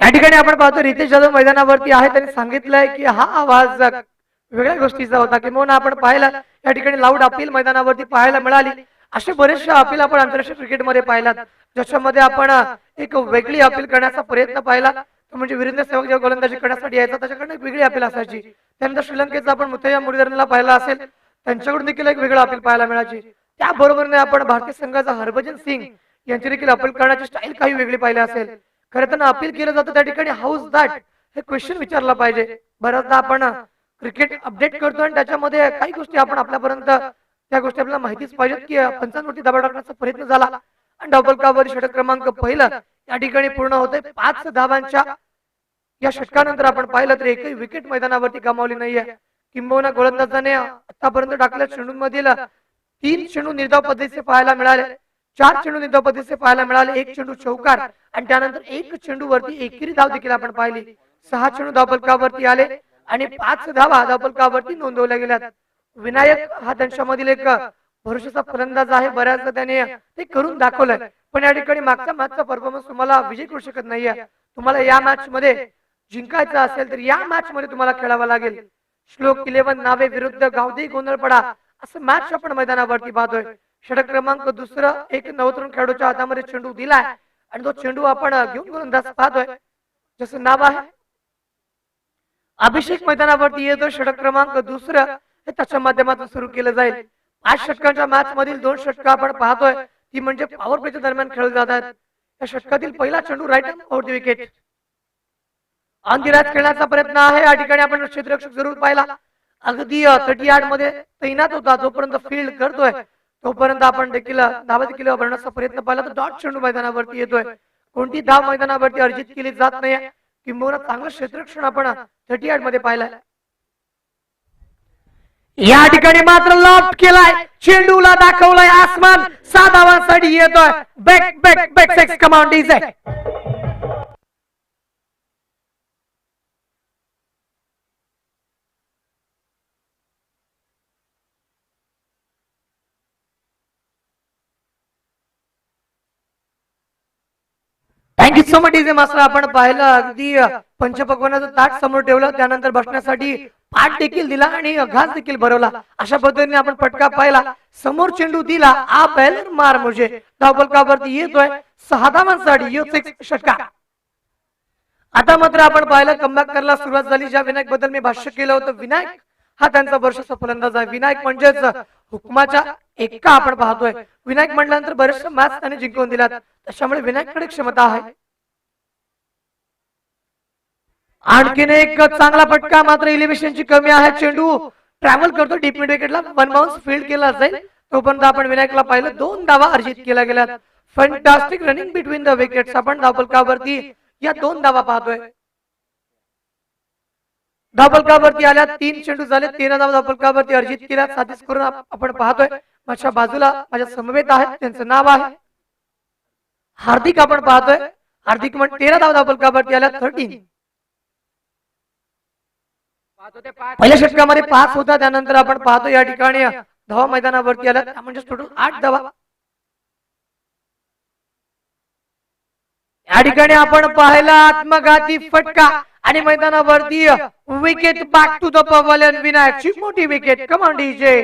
[SPEAKER 1] या ठिकाणी आपण पाहतो रितेश जाधव मैदानावरती आहे. त्यांनी सांगितलंय की हा आवाज वेगळ्या गोष्टीचा होता. किंवा आपण पाहिला या ठिकाणी लाऊड अपील मैदानावरती पाहायला मिळाली. असे बरेचसे अपील आपण आंतरराष्ट्रीय क्रिकेटमध्ये पाहिलात, ज्याच्यामध्ये आपण एक वेगळी अपील करण्याचा प्रयत्न पाहिला. म्हणजे वीरेंद्र सेहवाग जेव्हा गोलंदाजी करण्यासाठी यायचा त्याच्याकडनं एक वेगळी अपील असायची. त्यानंतर श्रीलंकेचा आपण मुथय्या मुरलीधरनला पाहिला असेल, त्यांच्याकडून देखील एक वेगळं अपील पाहायला मिळायची. त्याबरोबरने आपण भारतीय संघाचा हरभजन सिंग यांची देखील अपील करण्याची स्टाईल काही वेगळी पाहिली असेल. खरं त्यांना अपील केलं जातं त्या ठिकाणी हाऊस दॅट हे क्वेश्चन विचारला पाहिजे. बऱ्याचदा आपण क्रिकेट अपडेट करतो आणि त्याच्यामध्ये काही गोष्टी आपण आपल्यापर्यंत त्या गोष्टी आपल्याला माहितीच पाहिजेत की पंचांवरती दबाव टाकण्याचा प्रयत्न झाला आणि डबल षटक क्रमांक पहिला या ठिकाणी पूर्ण होते 5 धावांच्या. या षटकानंतर आपण पाहिलं तर एकही विकेट मैदानावरती गमावली नाहीये. किंबहुना गोलंदाजाने आतापर्यंत टाकलेल्या चेंडूंमधील 3 चेंडू निर्धाव पद्धतीचे पाहायला मिळाले, 4 चेंडू निर्धाव पद्धतीचे पाहायला मिळाले, 1 चेंडू चौकार आणि त्यानंतर 1 चेंडू वरती एकेरी धाव देखील आपण पाहिली. 6 चेंडू धावफलकावरती आले आणि 5 धावा धावफलकावरती नोंदवल्या गेल्या. विनायक हा त्यांच्यामधील एक भरोशाचा फलंदाज आहे. बऱ्याचदा त्याने ते करून दाखवलंय, पण या ठिकाणी मागचा परफॉर्मन्स तुम्हाला विजय करू शकत नाहीये. तुम्हाला या मॅच मध्ये जिंकायचं असेल तर या मॅच मध्ये तुम्हाला खेळावं लागेल. श्लोक 11 नावे विरुद्ध गावदेवी गोंधळपडा असं मॅच आपण मैदानावरती पाहतोय. षटक क्रमांक दुसरं एक नवतरुण खेळाडूच्या हातामध्ये चेंडू दिलाय आणि तो चेंडू आपण घेऊन गोलंदाज पाहतोय, जसं नाव आहे अभिषेक. मैदानावरती येतो. षटक क्रमांक दुसरं हे त्याच्या माध्यमातून सुरू केलं जाईल. 5 षटकांच्या मॅच मधील 2 षटक आपण पाहतोय, ती म्हणजे पॉवर प्लेच्या दरम्यान खेळले जातात. या षटकातील पहिला चेंडू right hand over the wicket Antiraj खेळण्याचा प्रयत्न आहे. या ठिकाणी आपण क्षेत्ररक्षक जरूर पाहिला, अगदी 30 यार्ड मध्ये तैनात होता. जोपर्यंत फील्ड करतोय तोपर्यंत आपण देखील धावा देखील भरण्याचा प्रयत्न पाहिला, तर डॉट चेंडू मैदानावरती येतोय. कोणती धाव मैदानावरती अर्जित केली जात नाही, किंबहुना चांगलं क्षेत्ररक्षण आपण 30 यार्ड मध्ये पाहिलंय. या ठिकाणी मात्र लॉफ्ट केलाय, चेंडूला दाखवलाय आसमान. 6 धावांसाठी येतोय. Back back back 6 command DJ. Thank you so much DJ master. आपण पाहिलं अगदी पंचपक्वानाचं ताट समोर ठेवलं, त्यानंतर बसण्यासाठी पाठ देखील दिला आणि घास देखील भरवला. अशा पद्धतीने आपण फटका पाहिला, समोर चेंडू दिला, आ बॅलर मार मुझे. धावफलकावरती येतोय 6 धावांसाठी येतो एक षटका. आता मात्र आपण पाहिलं कमबॅक करायला सुरुवात झाली. ज्या विनायक बद्दल मी भाष्य केलं होतं, विनायक हा त्यांचा वर्षाचा फलंदाज आहे. विनायक म्हणजेच हुकमाच्या एका आपण पाहतोय. विनायक म्हटल्यानंतर बरेचशा मॅच त्याने जिंकून दिल्यात, त्याच्यामुळे विनायककडे क्षमता आहे. आणखीन एक चांगला फटका, मात्र इलिव्हेशनची कमी आहे. चेंडू ट्रॅव्हल करतो डीप मिड विकेटला, 1 बाउन्स फील्ड केला जाईल. तोपर्यंत आपण विनायकला पाहिलं 2 धावा अर्जित केल्या गेल्यात. Fantastic running between the wickets. आपण धावफलकावरती या 2 धावा पाहतोय. धावफलकावरती आल्या 3 चेंडू झाले, 13 धावा धावफलकावरती अर्जित केल्या. 37 करून आपण पाहतोय. माझ्या बाजूला माझ्या समवेत आहेत, त्यांचं नाव आहे हार्दिक. आपण पाहतोय हार्दिक 13 धावा धावफलकावरती आल्या. 13 पहिल्या षटकामध्ये 5 होता, त्यानंतर आपण पाहतो या ठिकाणी धावा मैदानावरती आल्या, म्हणजे टोटल 8 धावा. या ठिकाणी आपण पाहिला आत्मघाती फटका आणि मैदानावरती wicket back to the pavilion. विनायकची मोठी wicket. Command DJ.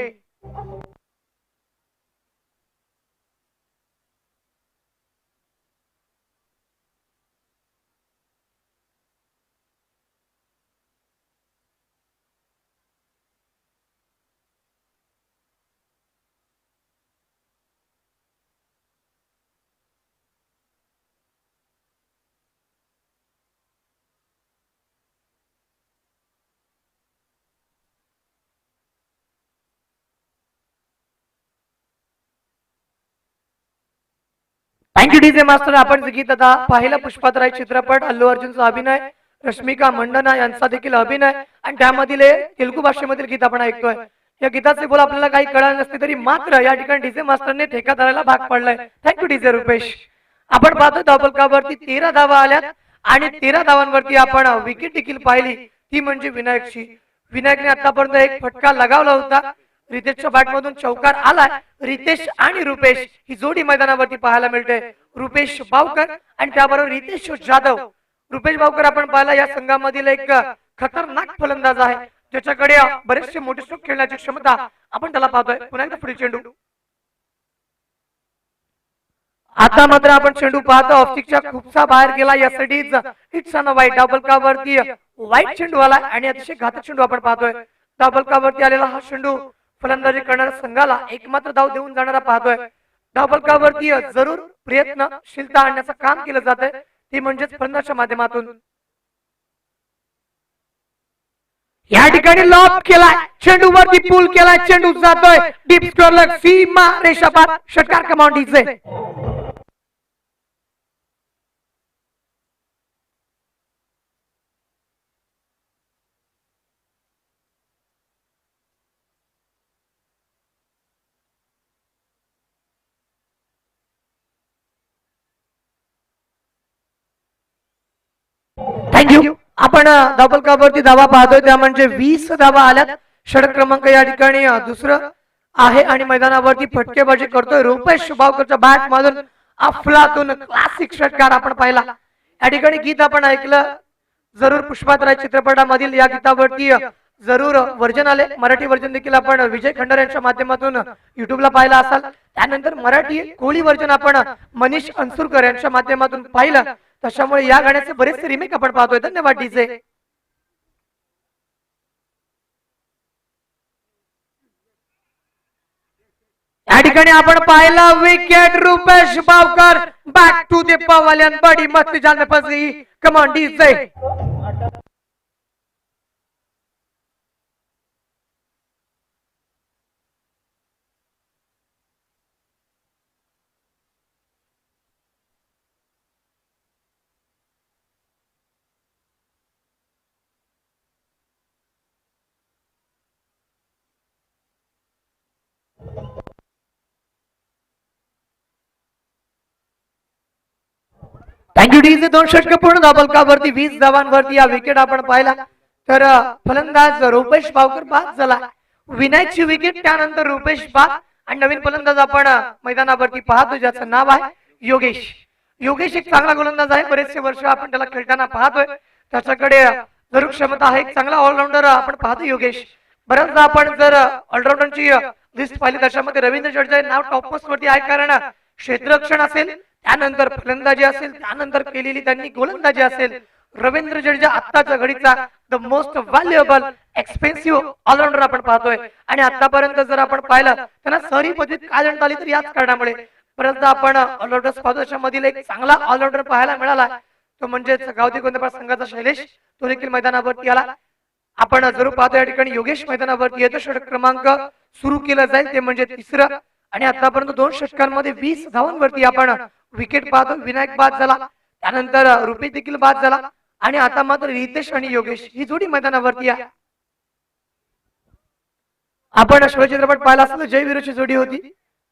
[SPEAKER 1] Thank you DJ master. आपण गीत आता पाहिलं पुष्पातराय चित्रपट, अल्लू अर्जुनचा अभिनय, रश्मिका मंडना यांचा देखील अभिनय आणि त्यामधील तेलुगू भाषेमधील गीत आपण ऐकतोय. या गीताचे बोल आपल्याला काही कळालं नसते तरी मात्र या ठिकाणी डीजे मास्टरने ठेका धरायला भाग पडलाय. Thank you DJ Rupesh. आपण पाहतो धावफलकावरती 13 धावा आल्यात आणि 13 धावांवरती आपण विकेट देखील पाहिली, ती म्हणजे विनायकची. विनायकने आतापर्यंत एक फटका लगावला होता. रितेशच्या बॅट मधून चौकार आलाय. रितेश आणि रुपेश ही जोडी मैदानावरती पाहायला मिळते. रुपेश बावकर आणि त्याबरोबर रितेश जाधव. रुपेश बावकर आपण पाहिला या संघामधील एक खतरनाक फलंदाज आहे, ज्याच्याकडे बरेचसे मोठे स्ट्रोक खेळण्याची क्षमता आपण त्याला पाहतोय. पुन्हा एकदा पुढे चेंडू. आता मात्र आपण चेंडू पाहतो ऑफस्टिकच्या खूपसा बाहेर गेला. यासाठी हिट्स ऑन वाईट. धावफलकावरती वाईट चेंडू आला आणि अतिशय घातक चेंडू आपण पाहतोय. धावफलकावरती आलेला हा चेंडू फलंदाजी करणाऱ्या संघाला एकमात्र धाव देऊन जाणारा पाहतोय. धावफलकावरती जरूर प्रयत्नशीलता आणण्याचं काम केलं जात आहे, ते म्हणजेच फलंदाजच्या माध्यमातून. या ठिकाणी लॉब केलाय, चेंडू वरती पूल केलाय, चेंडू जातोय डीप स्क्वेअर सीमा रेषापार. षटकार कमांड डीजे. थँक्यू. आपण धावफलकावरती धावा पाहतोय त्या म्हणजे 20 धावा आल्यात. षटक क्रमांक या ठिकाणी दुसरं आहे आणि मैदानावरती फटकेबाजी करतोय रुपेश शुभावकरच्या बॅट मधून अफलातून क्लासिक षटकार आपण पाहिला. या ठिकाणी गीत आपण ऐकलं जरूर पुष्पातराय चित्रपटामधील. या गीतावरती जरूर वर्जन आले, मराठी वर्जन देखील आपण विजय खंडारे यांच्या माध्यमातून युट्यूबला पाहिला असाल. त्यानंतर मराठी कोळी वर्जन आपण मनीष अन्सुरकर यांच्या माध्यमातून पाहिलं. त्याच्यामुळे या गाण्याचे बरेचसे रिमेक आपण पाहतोय. धन्यवाद डीजे. या ठिकाणी आपण पाहिलं wicket Rupesh Bavkar back to the pavilion. बडी मस्ती जाल में फंस गई. Come on DJ. Thank you DJ. 2 षटक पूर्ण धावफलकावरती 20 धावांवरती या विकेट आपण पाहिला. तर फलंदाज रुपेश बावकर बाद झाला. विनायकची विकेट, त्यानंतर रुपेश बाद आणि नवीन फलंदाज आपण मैदानावरती पाहतो ज्याचं नाव आहे योगेश. योगेश एक चांगला गोलंदाज आहे. बरेचसे वर्ष आपण त्याला खेळताना पाहतोय. त्याच्याकडे जरूर क्षमता आहे. एक चांगला ऑलराऊंडर आपण पाहतो योगेश. बऱ्याचदा आपण जर ऑलराऊंडरची लिस्ट पाहिली त्याच्यामध्ये रवींद्र जडेजा नाव टॉप मोस्ट वरती आहे. कारण क्षेत्ररक्षण असेल, त्यानंतर फलंदाजी असेल, त्यानंतर केलेली त्यांनी गोलंदाजी असेल. रवींद्र जडेजा आत्ताच्या घडीचा the most valuable expensive allrounder आपण पाहतोय. आणि आतापर्यंत जर आपण पाहिलं त्यांना सहरी पद्धतीत काय देण्यात आली तर याच कारणामुळे परत आपण ऑलराऊंडर्स पाहतो. त्याच्यामधील एक चांगला ऑलराऊंडर पाहायला मिळाला तो म्हणजे गावठी गोंदबाळ संघाचा शैलेश. तो देखील मैदानावरती आला. आपण जरूर पाहतो या ठिकाणी योगेश मैदानावरती येतो. षटक क्रमांक सुरू केलं जाईल ते म्हणजे तिसरं. आणि आतापर्यंत 2 षटकांमध्ये 20 धावांवरती आपण विकेट पाहतो. विनायक बाद झाला, त्यानंतर रुपेश देखील बाद झाला आणि आता मात्र रितेश आणि योगेश ही जोडी मैदानावरती आहे. आपण शिवचित्रपट पाहिला असेल जयवीरूची जोडी होती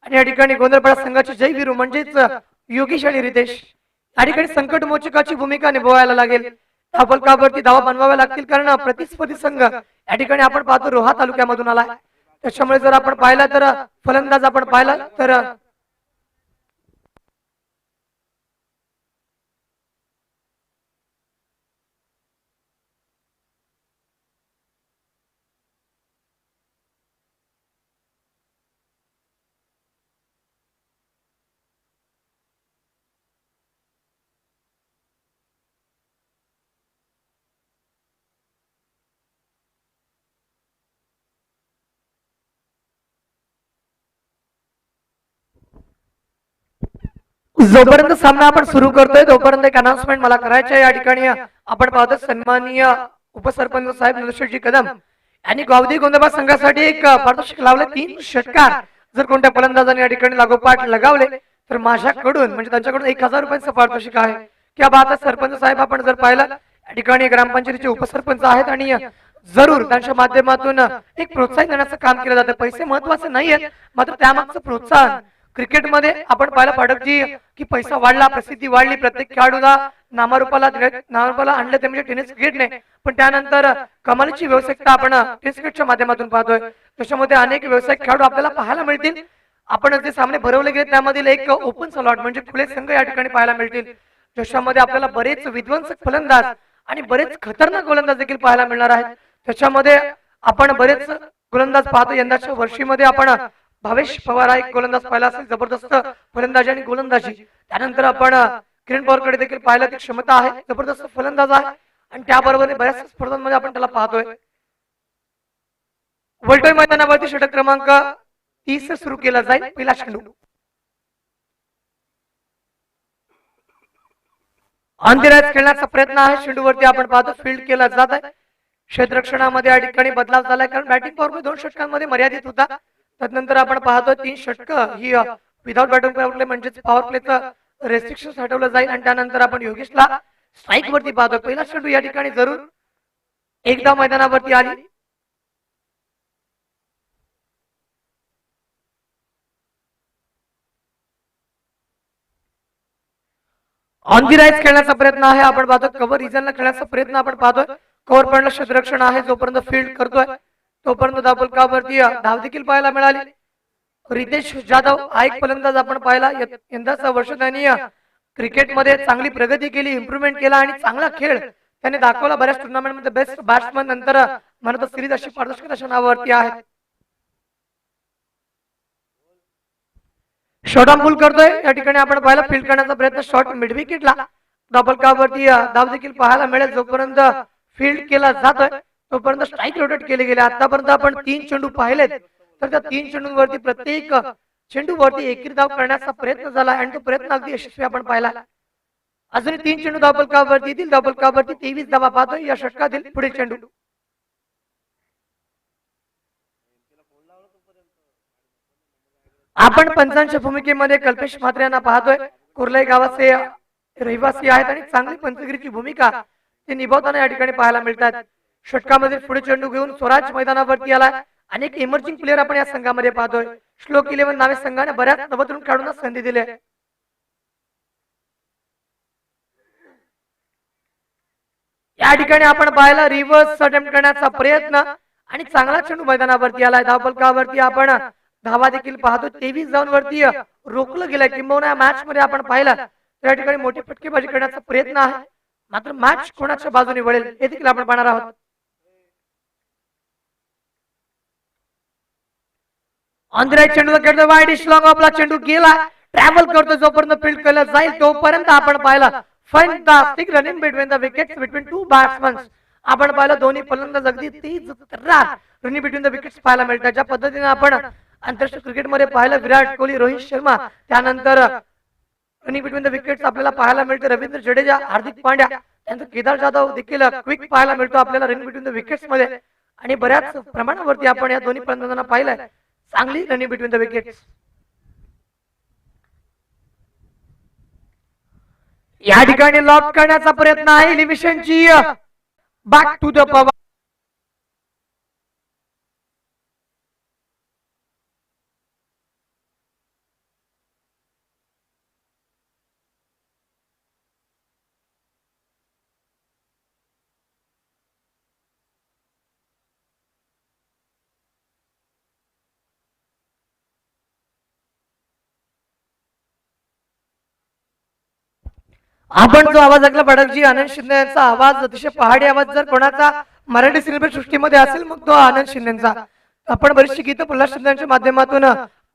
[SPEAKER 1] आणि या ठिकाणी गोंधळपाडा संघाचे जयवीरू म्हणजेच योगेश आणि रितेश. या ठिकाणी संकटमोचकाची भूमिका निभवायला लागेल. धावफलकावरती धावा बनवाव्या लागतील कारण प्रतिस्पर्धी संघ या ठिकाणी आपण पाहतो रोहा तालुक्यामधून आला. त्याच्यामुळे जर आपण पाहिला तर फलंदाज आपण पाहिला तर जोपर्यंत सामना आपण सुरू करतोय तोपर्यंत एक अनाउन्समेंट मला करायचं आहे. या ठिकाणी आपण पाहतो सन्माननीय उपसरपंच साहेब नरशेठजी कदम यांनी गावठी गोंधळबाळ संघासाठी एक पारितोषिक लावले. 3 षटकार जर कोणत्या फलंदाजाने या ठिकाणी लागोपाठ लगावले तर माझ्याकडून म्हणजे त्यांच्याकडून 1000 रुपयांचं पारितोषिक आहे. किंवा बात सरपंच साहेब आपण जर पाहिलं या ठिकाणी ग्रामपंचायतीचे उपसरपंच आहेत आणि जरूर त्यांच्या माध्यमातून एक प्रोत्साहन देण्याचं काम केलं जातं. पैसे महत्वाचे नाहीयेत, मात्र त्यामागचं प्रोत्साहन क्रिकेटमध्ये आपण पाहिलं पाडकजी की पैसा वाढला, प्रसिद्धी वाढली, प्रत्येक खेळाडूला नामारूपाला आणलं ते म्हणजे टेनिस क्रिकेटने. पण त्यानंतर कमालीची व्यावसायिकता आपण टेनिस क्रिकेटच्या माध्यमातून पाहतोय. त्याच्यामध्ये अनेक व्यावसायिक खेळाडू आपल्याला पाहायला मिळतील. आपण जे सामने भरवले गेले त्यामधील एक ओपन स्लॉट म्हणजे खुले संघ या ठिकाणी पाहायला मिळतील. ज्याच्यामध्ये आपल्याला बरेच विध्वंसक फलंदाज आणि बरेच खतरनाक गोलंदाज देखील पाहायला मिळणार आहेत. त्याच्यामध्ये आपण बरेच गोलंदाज पाहतो. यंदाच्या वर्षीमध्ये आपण भावेश पवार हा एक गोलंदाज पाहिला असेल, जबरदस्त फलंदाजी आणि गोलंदाजी. त्यानंतर आपण किरण पवारकडे देखील पाहिला ती क्षमता आहे, जबरदस्त फलंदाज आहे आणि त्याबरोबर बऱ्याच स्पर्धांमध्ये आपण त्याला पाहतोय. वलटोई मैदानावरती षटक क्रमांक 30 सुरू केला जाईल. पहिला चेंडू अंतिराज खेळण्याचा प्रयत्न आहे. चेंडूवरती आपण पाहतो फील्ड केला जात आहे. क्षेत्ररक्षणामध्ये या ठिकाणी बदलाव झालाय कारण बॅटिंग पॉवर 2 षटकांमध्ये मर्यादित होता. त्यानंतर आपण पाहतो 3 षटक ही विदाउट बॅटिंग पॉवर प्ले म्हणजे पॉवर प्लेचं रेस्ट्रिक्शन हटवलं जाईल आणि त्यानंतर आपण योगेशला स्ट्राईक वरती पाहतो. पहिला चेंडू या ठिकाणी जरूर एकदा मैदानावरती आली. ऑन दी राईज खेळण्याचा प्रयत्न आहे आपण पाहतो. कव्हर रिजनला खेळण्याचा प्रयत्न आपण पाहतोय. कव्हर पॉइंटला क्षेत्ररक्षण आहे, जोपर्यंत फील्ड करतोय तोपर्यंत धावफलकावरती धाव देखील पाहायला मिळाली. रितेश जाधव हा एक फलंदाज आपण पाहिला. यंदाचा वर्ष त्यांनी क्रिकेटमध्ये चांगली प्रगती केली, इम्प्रुव्हमेंट केला आणि चांगला खेळ त्याने दाखवला. बऱ्याच टुर्नामेंटमध्ये बेस्ट बॅट्समन नंतर म्हणत सिरीज अशी पारदर्शकता अशा नावावरती आहे. शॉर्ट ऑन पुल करतोय या ठिकाणी आपण पाहिला. फील्ड करण्याचा प्रयत्न शॉर्ट मिड विकेटला धावफलकावरती धाव देखील पाहायला मिळेल. जोपर्यंत फील्ड केला जातोय तोपर्यंत स्ट्राईक रोटेट केले गेले. आतापर्यंत आपण 3 चेंडू पाहिलेत, तर त्या 3 चेंडूंवरती प्रत्येक चेंडूवरती एकेरी धाव करण्याचा प्रयत्न झाला आणि तो प्रयत्न अगदी यशस्वी आपण पाहिला. अजूनही 3 चेंडू धावफलकावरती येतील. धावफलकावरती 23 धावा पाहतोय या षटकातील पुढील चेंडू. आपण पंचांच्या भूमिकेमध्ये कल्पेश म्हात्रे यांना पाहतोय. कुर्लाई गावाचे रहिवासी आहेत आणि चांगली पंचगिरीची भूमिका ते निभावताना या ठिकाणी पाहायला मिळतात. षटकामध्ये पुढे चेंडू घेऊन स्वराज मैदानावरती आला. अनेक इमर्जिंग प्लेअर आपण या संघामध्ये पाहतोय. श्लोक 11 नावे संघाने बऱ्याच नवतरुण खेळाडूंना संधी दिली आहे. या ठिकाणी आपण पाहिला रिव्हर्स अटेम्प्ट करण्याचा प्रयत्न आणि चांगला चेंडू मैदानावरती आलाय. धावफलकावरती आपण धावा देखील पाहतो. 23 धावांवरती रोखलं गेलंय. किंबहुना मॅच मध्ये आपण पाहिलं त्या ठिकाणी मोठी फटकेबाजी करण्याचा प्रयत्न आहे. मात्र मॅच कोणाच्या बाजूने वळेल हे देखील आपण पाहणार आहोत. ऑन द राईट चेंडू खेळतो वाईड लॉंग ऑफला चेंडू गेला. ट्रॅव्हल करतो जोपर्यंत फील्ड केला जाईल तोपर्यंत आपण पाहिला fantastic running between the wickets between 2 batsman. आपण पाहिलं दोन्ही फलंदाज अगदी तेज रनिंग बिटवीन द विकेट्स पाहायला मिळतात. ज्या पद्धतीने आपण आंतरराष्ट्रीय क्रिकेटमध्ये पाहिलं विराट कोहली, रोहित शर्मा, त्यानंतर रनिंग बिटवीन द विकेट्स आपल्याला पाहायला मिळते. रवींद्र जडेजा, हार्दिक पांड्या, त्यानंतर केदार जाधव देखील क्विक पाहायला मिळतो आपल्याला रनिंग बिटवीन द विकेट्स मध्ये. आणि बऱ्याच प्रमाणावरती आपण या दोन्ही फलंदाजांना पाहिलंय चांगली रनिंग बिटवीन द विकेट्स. या ठिकाणी लॉक करण्याचा प्रयत्न आहे एलिव्हेशनची. Back to the power. आपण जो आवाज ऐकला पडकजी आनंद शिंदे यांचा आवाज अतिशय पहाडी आवाज जर कोणाचा मराठी सिनेमा सृष्टीमध्ये असेल मग तो आनंद शिंदेचा. आपण बरीचशी गीतं प्रल्हाद शिंदेच्या माध्यमातून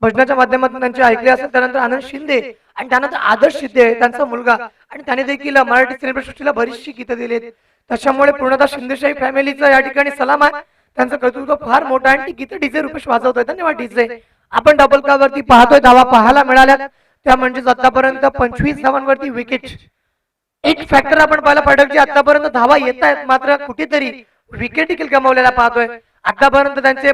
[SPEAKER 1] भजनाच्या माध्यमातून त्यांची ऐकली असेल. त्यानंतर आनंद शिंदे आणि त्यानंतर आदर्श शिंदे त्यांचा मुलगा आणि त्याने देखील मराठी सिनेमा सृष्टीला बरीचशी गीतं दिली आहेत. त्याच्यामुळे पूर्णतः शिंदेशाही फॅमिलीचं या ठिकाणी सलाम आहे. त्यांचं कर्तृत्व फार मोठं आहे आणि ती गीतं डीजे रुपेश वाजवतोय. धन्यवाद डीजे. आपण डबल कावरती पाहतोय धावा पाहायला मिळाल्या त्या म्हणजे आतापर्यंत 25 धावांवरती विकेट. एक फॅक्टर आपण पाहिला पडकजी आतापर्यंत धावा येत आहेत मात्र कुठेतरी विकेट देखील गमावलेला पाहतोय. आतापर्यंत त्यांचे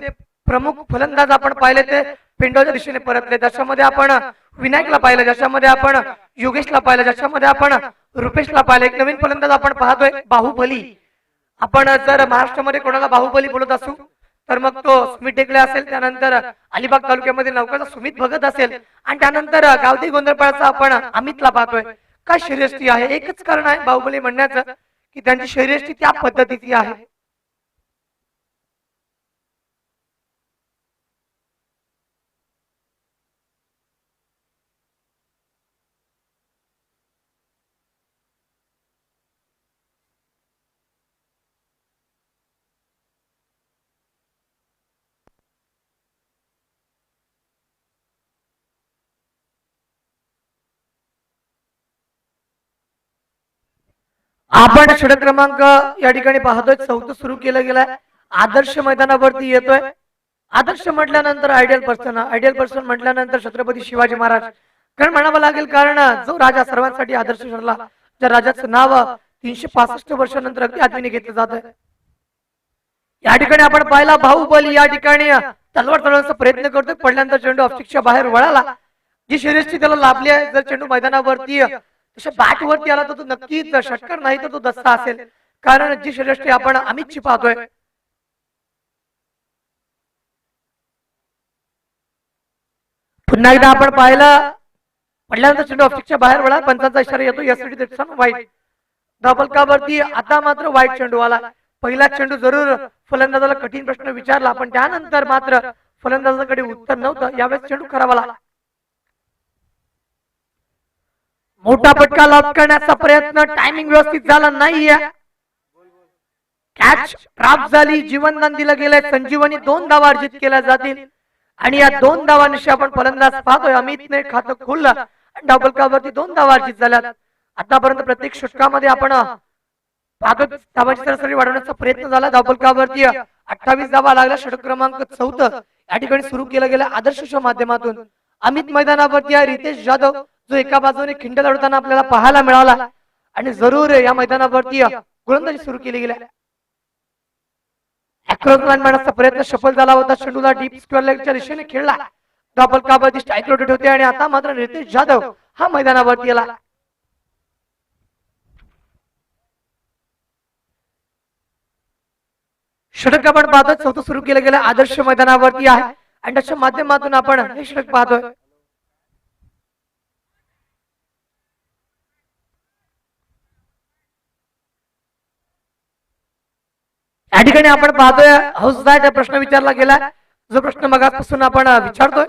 [SPEAKER 1] प्रमुख फलंदाज आपण पाहिले ते पिंडोच्या दिशेने परतले. ज्याच्यामध्ये आपण विनायकला पाहिलं, ज्याच्यामध्ये आपण योगेशला पाहिलं, ज्याच्यामध्ये आपण रुपेशला पाहिलं. एक नवीन फलंदाज आपण पाहतोय बाहुबली. आपण जर महाराष्ट्रामध्ये कोणाला बाहुबली बोलत असू तर मग तो सुमित टेकले असेल, त्यानंतर अलिबाग तालुक्यामध्ये नौकाचा सुमित भगत असेल आणि त्यानंतर गावठी गोंधळपाळाचा आपण अमितला पाहतोय. काय शर्यष्टी आहे, एकच कारण आहे बाहुबली म्हणण्याचं की त्यांची शर्यष्टी त्या पद्धतीची आहे. आपण षटक क्रमांक या ठिकाणी पाहतोय 4 सुरू केलं गेलाय. आदर्श मैदानावरती येतोय. आदर्श म्हटल्यानंतर आयडियल पर्सन म्हटल्यानंतर छत्रपती शिवाजी महाराज कारण म्हणावं लागेल, कारण जो राजा सर्वांसाठी आदर्श ठरला, त्या राजाचं नाव 365 वर्षानंतर अगदी आठवणी घेतलं जात आहे. या ठिकाणी आपण पाहिला बाहुबली या ठिकाणी तलवार चढवण्याचा प्रयत्न करतोय. पडल्यानंतर चेंडू ऑफस्टिकच्या बाहेर वळाला. जी श्रेष्ठी त्याला लाभली आहे, जर चेंडू मैदानावरती तशा बॅट वरती आला तर तो नक्कीच षटकार नाही तर तो दस्ता असेल, कारण जी श्रेष्ठी आपण अमितची पाहतोय. पुन्हा एकदा आपण पाहिलं पडल्यानंतर चेंडू ऑफस्टिकच्या बाहेर वळा. पंचांचा इशारा येतो यासाठी त्याचा वाईट. धावफलकावरती आता मात्र वाईट चेंडू आला. पहिला चेंडू जरूर फलंदाजाला कठीण प्रश्न विचारला, पण त्यानंतर मात्र फलंदाजाकडे उत्तर नव्हतं. यावेळेस चेंडू खराब आला. मोठा फटका लॉक करण्याचा प्रयत्न, टायमिंग व्यवस्थित झाला नाहीये. कॅच प्राप्त झाली. जीवनदान दिलं गेलंय. संजीवनी 2 धावा अर्जित केल्या जातील आणि या 2 धावांशी आपण फलंदाज पाहतोय. अमितने खातं खोललं. धावफलकावरती 2 धावा अर्जित झाल्यात. आतापर्यंत प्रत्येक षटकामध्ये आपण पाहतो धावांची सरासरी वाढवण्याचा प्रयत्न झाला. धावफलकावरती 28 धावा लागल्या. षटक क्रमांक 4 या ठिकाणी सुरू केलं गेलं आदर्शच्या माध्यमातून. अमित मैदानावरती आहे. रितेश जाधव जो एका बाजूने खिंड लढवताना आपल्याला पाहायला मिळाला आणि जरूर या मैदानावरती गोलंदाजी सुरू केली गेली. अक्रॉस लाईन मारण्याचा प्रयत्न सफल झाला होता. चेंडूला डीप स्क्वेअर लेगच्या दिशेने खेळला. धावफलकावरती स्ट्राईक रोटेट होते आणि आता मात्र रितेश जाधव हा मैदानावरती आला. षटक आपण पाहतोय. 4 सुरू केलं गेलं आदर्श मैदानावरती आहे आणि त्याच्या माध्यमातून आपण हे षटक पाहतोय. या ठिकाणी आपण पाहतोय हाऊसदार प्रश्न विचारला गेला. जो प्रश्न मगापासून आपण विचारतोय,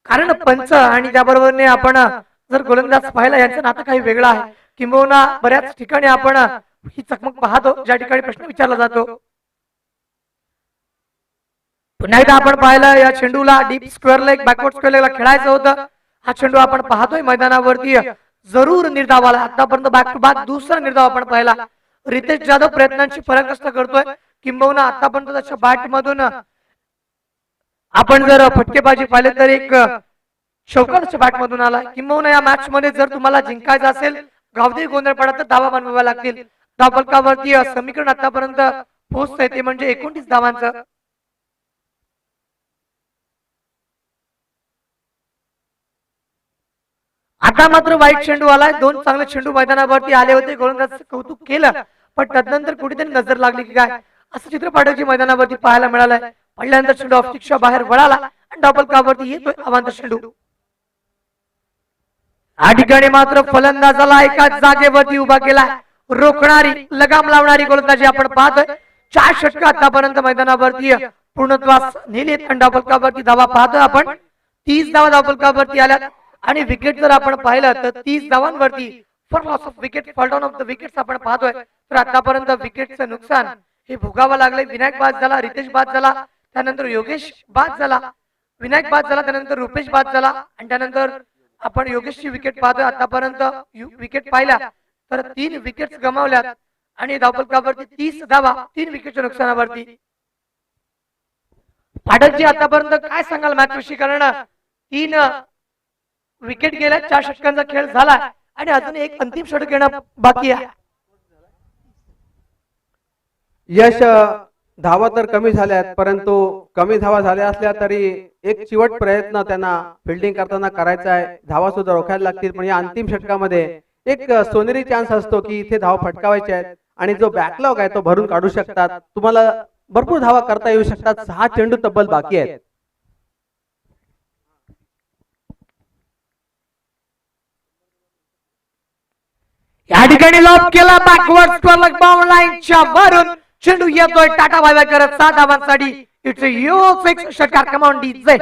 [SPEAKER 1] कारण पंच आणि त्याबरोबरने आपण जर गोलंदाज पाहिला यांचं नातं काही वेगळं आहे. किंबहुना बऱ्याच ठिकाणी आपण ही चकमक पाहतो ज्या ठिकाणी प्रश्न विचारला जातो. पुन्हा एकदा आपण पाहिलं या चेंडूला deep square leg backward square लेगला खेळायचं होतं. हा चेंडू आपण पाहतोय मैदानावरती जरूर निर्धाव आला. आतापर्यंत बॅक टू बॅक दुसरा निर्धाव आपण पाहिला. रितेश जाधव प्रयत्नांची पराकाष्ठा करतोय. किंबहुना आतापर्यंत त्याच्या बॅट मधून आपण जर फटकेबाजी पाहिले तर एक शौकतच्या बॅट मधून आला. किंबहुना या मॅच मध्ये जर तुम्हाला जिंकायचं असेल, गावदेवी गोंधळपाडा तर धावा बनवाव्या लागतील. धावफलकावरती समीकरण आतापर्यंत पोहोचतंय ते म्हणजे 29 धावांचं. आता मात्र वाईट चेंडू आलाय. 2 चांगले चेंडू मैदानावरती आले होते. गोलंदाजाचं कौतुक केलं, पण त्यानंतर कुठेतरी नजर लागली की काय असं चित्र पाडची मैदानावरती पाहायला मिळालंय. पहिल्यांदा चेंडू ऑफस्टिकच्या बाहेर वळाला आणि धावफलकावरती येतोय अवांतर चेंडू. या ठिकाणी मात्र फलंदाजाला एकाच जागेवरती उभा केला. रोखणारी लगाम लावणारी गोलंदाजी आपण पाहतोय. 4 षटक आतापर्यंत मैदानावरती पूर्णत्वास नेलेत आणि धावफलकावरती धावा पाहतोय आपण. 30 धावा धावफलकावरती आल्यात आणि विकेट जर आपण पाहिलं तर 30 धावांवरती for loss of wicket, fall down of the wickets आपण पाहतोय. तर आतापर्यंत विकेटचं नुकसान हे भोगावं लागलंय. विनायक बाद झाला, रितेश बाद झाला, त्यानंतर योगेश बाद झाला, विनायक बाद झाला, त्यानंतर रुपेश बाद झाला आणि त्यानंतर आपण योगेशची विकेट पाहतोय. आतापर्यंत विकेट पाहिल्या तर 3 विकेट्स गमावल्यात आणि धावफलकावरती 30 धावा 3 विकेटच्या नुकसानावरती. पाटलजी आतापर्यंत काय सांगाल मॅच विषयी, कारण 3 विकेट गेल्या, 4 षटकांचा खेळ झाला आणि अजून एक अंतिम षटक येणं बाकी आहे.
[SPEAKER 4] यश धावा तर कमी झाल्यात, परंतु कमी धावा झाल्या असल्या तरी एक चिवट प्रयत्न त्यांना फिल्डिंग करताना करायचा आहे. धावा सुद्धा रोखायला लागतील, पण या अंतिम षटकामध्ये एक सोनेरी चान्स असतो की इथे धावा फटकावायचे आहेत आणि जो बॅकलॉग आहे तो भरून काढू शकतात. तुम्हाला भरपूर धावा करता येऊ शकतात. 6 चेंडू तब्बल बाकी आहेत.
[SPEAKER 1] या ठिकाणी लॉब केला बॅकवर्ड स्क्वेअर बाउंड लाईनच्या वरून चेंडू येतोय टाटा बाय बाय करत 7 धावांसाठी. इट्स अ ह्यूज सिक्स षटकार. कम on DJ.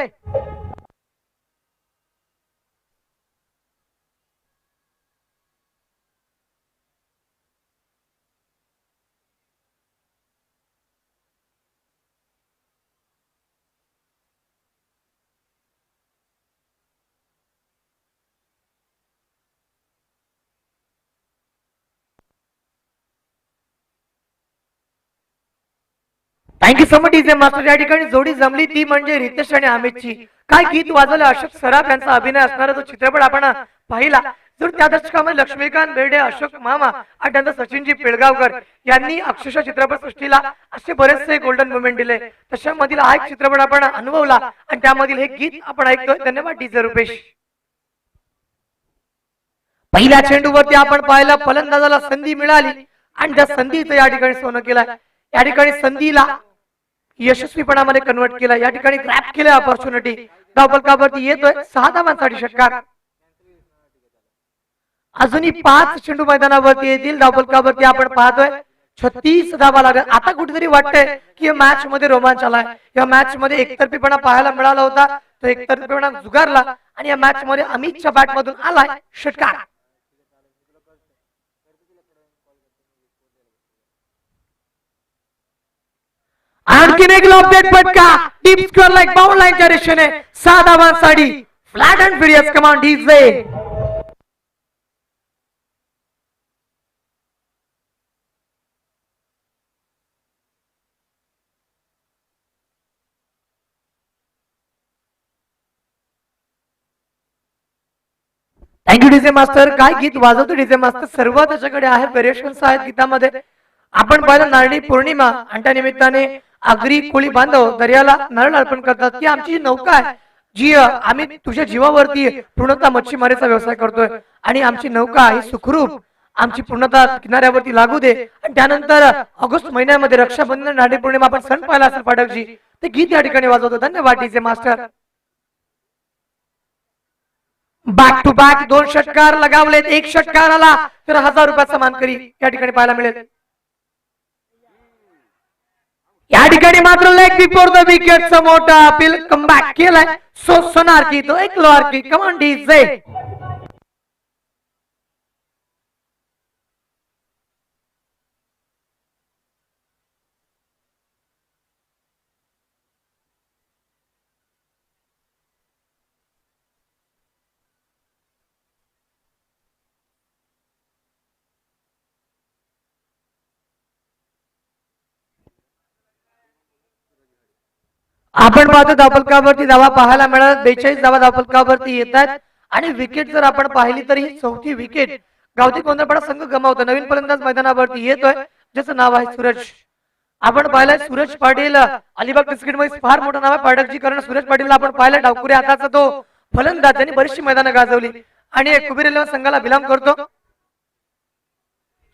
[SPEAKER 1] Thank you so much DJ master. या ठिकाणी जोडी जमली ती म्हणजे रितेश आणि अमितची. काय गीत वाजवलं. अशोक सराफ यांचा अभिनय असणारा तो चित्रपट आपण पाहिला. जर त्या दर्शकामध्ये लक्ष्मीकांत बेर्डे, अशोक मामा आणि त्यानंतर सचिनजी पिळगावकर यांनी अक्षरशः चित्रपट सृष्टीला असे बरेचसे गोल्डन मोमेंट दिले. तशामधील हा एक चित्रपट आपण अनुभवला आणि त्यामधील हे गीत आपण ऐकतोय. धन्यवाद डीजे रुपेश. पहिल्या चेंडूवरती आपण पाहिलं फलंदाजाला संधी मिळाली आणि त्या संधीचं या ठिकाणी सोनं केलं. या ठिकाणी संधीला यशस्वीपणामध्ये कन्वर्ट केला. या ठिकाणी ग्रॅप केलं ऑपॉर्च्युनिटी. धावफलकावरती येतोय 6 धावांसाठी षटकार. अजूनही 5 चेंडू मैदानावरती येतील. धावफलकावरती आपण पाहतोय 36 धावा लागत. आता कुठेतरी वाटतंय की या मॅच मध्ये रोमांच आलाय. या मॅच मध्ये एकतर्फीपणा पाहायला मिळाला होता, तो एकतर्फीपणा जुगारला आणि या मॅच मध्ये अमितच्या बॅट मधून आलाय षटकार. आणखीन एक लॉबडेट फटका डीप स्क्वेअर लाईक बाउंड लाईनच्या दिशेने 6 धावांसाठी flat and furious command DJ. Thank you DJ master. काय गीत वाजवतो डीजे मास्टर, सर्व त्याच्याकडे आहे, व्हेरिएशन्स आहेत गीतामध्ये. आपण पाहिलं नारळी पौर्णिमा आणि त्या निमित्ताने आगरी कोळी बांधव दर्याला नारळ अर्पण करतात की आमची जी नौका आहे, जी आम्ही तुझ्या जीवावरती पूर्णतः मच्छीमारीचा व्यवसाय करतोय आणि आमची नौका ही सुखरूप आमची पूर्णतः किनाऱ्यावरती लागू दे. आणि त्यानंतर ऑगस्ट महिन्यामध्ये रक्षाबंधन नारळी पौर्णिमा आपण सण पाहिला असेल पाठकजी, ते गीत या ठिकाणी वाजवतो. धन्यवाद DJ master. Back to back 2 षटकार लगावलेत. 1 षटकार आला तर 1000 रुपयाचा मानकरी या ठिकाणी पाहायला मिळेल. या ठिकाणी मात्र लेग बिफोर द विकेटचं मोठा अपील कमबॅक केलाय. सो सोनार की तो एक लोअर की कमांड डीजे. आपण पाहतो धावफलकावरती धावा पाहायला मिळाल्या. 42 धावा धावफलकावरती येत आहेत आणि विकेट जर आपण पाहिली तर ही 4थी विकेट गावठी गोंधळपाडा संघ गमावतो. नवीन फलंदाज मैदानावरती येतोय, ज्याचं नाव आहे सूरज. आपण पाहिलंय सूरज पाटील अलिबाग क्रिकेट मध्ये फार मोठं नाव आहे पाठकजी, कारण सूरज पाटीलला आपण पाहिलं डावकुरे हाताचा तो फलंदाज, त्यांनी बरीचशी मैदानं गाजवली आणि कुबेर 11 संघाला बिलॉंग करतो.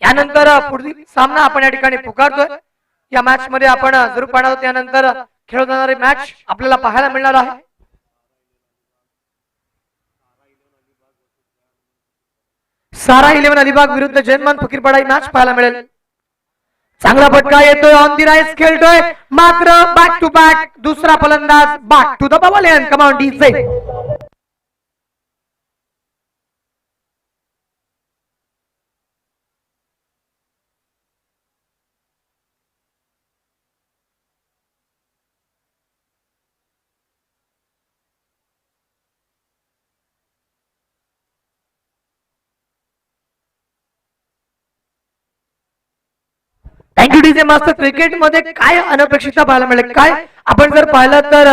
[SPEAKER 1] यानंतर पुढील सामना आपण या ठिकाणी पुकारतोय. या मॅच मध्ये आपण जरूर पाहणार आहोत. त्यानंतर खेळत जाणारी मॅच आपल्याला पाहायला मिळणार आहे. सारा 11 अलिबाग विरुद्ध जयमान फकीरपाडा ही मॅच पाहायला मिळेल. चांगला फटका येतोय, ऑन दी राईस खेळतोय, मात्र बॅक टू बॅक दुसरा फलंदाज back to the pavilion command DJ. Thank you DJ master. क्रिकेटमध्ये काय अनपेक्षित पाहायला मिळेल, काय आपण जर पाहिलं तर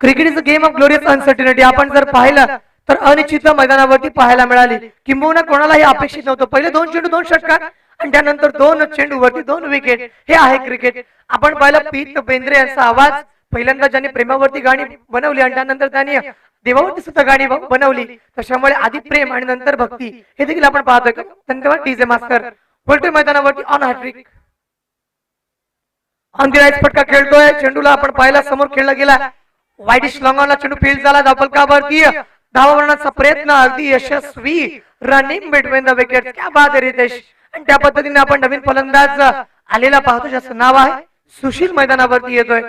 [SPEAKER 1] cricket is a game of glorious uncertainty. आपण जर पाहिलं तर अनिश्चित मैदानावरती पाहायला मिळाली, किंबहुना कोणालाही अपेक्षित नव्हतं. पहिले 2 चेंडू 2 षटकार आणि त्यानंतर 2 चेंडूवरती 2 विकेट. हे आहे क्रिकेट. आपण पाहिलं पीत बेंद्रे यांचा आवाज पहिल्यांदा ज्यांनी प्रेमावरती गाणी बनवली आणि त्यानंतर त्यांनी देवावरती सुद्धा गाणी बनवली, त्याच्यामुळे आधी प्रेम आणि नंतर भक्ती हे देखील आपण पाहतोय. धन्यवाद डीजे मास्टर. पलटे मैदानावरती ऑन हॅट्रिक अंतिराज फटका खेळतोय. चेंडूला आपण पाहिला समोर खेळला गेला, वाईडिश लॉंगॉनला चेंडू फील्ड झाला. धावफलकावरती धावा बनवण्याचा प्रयत्न अगदी यशस्वी. Running between the wicket. क्या बात आहे रितेश. आणि त्या पद्धतीने आपण नवीन फलंदाज आलेला पाहतो, ज्याचं नाव आहे सुशील, मैदानावरती येतोय.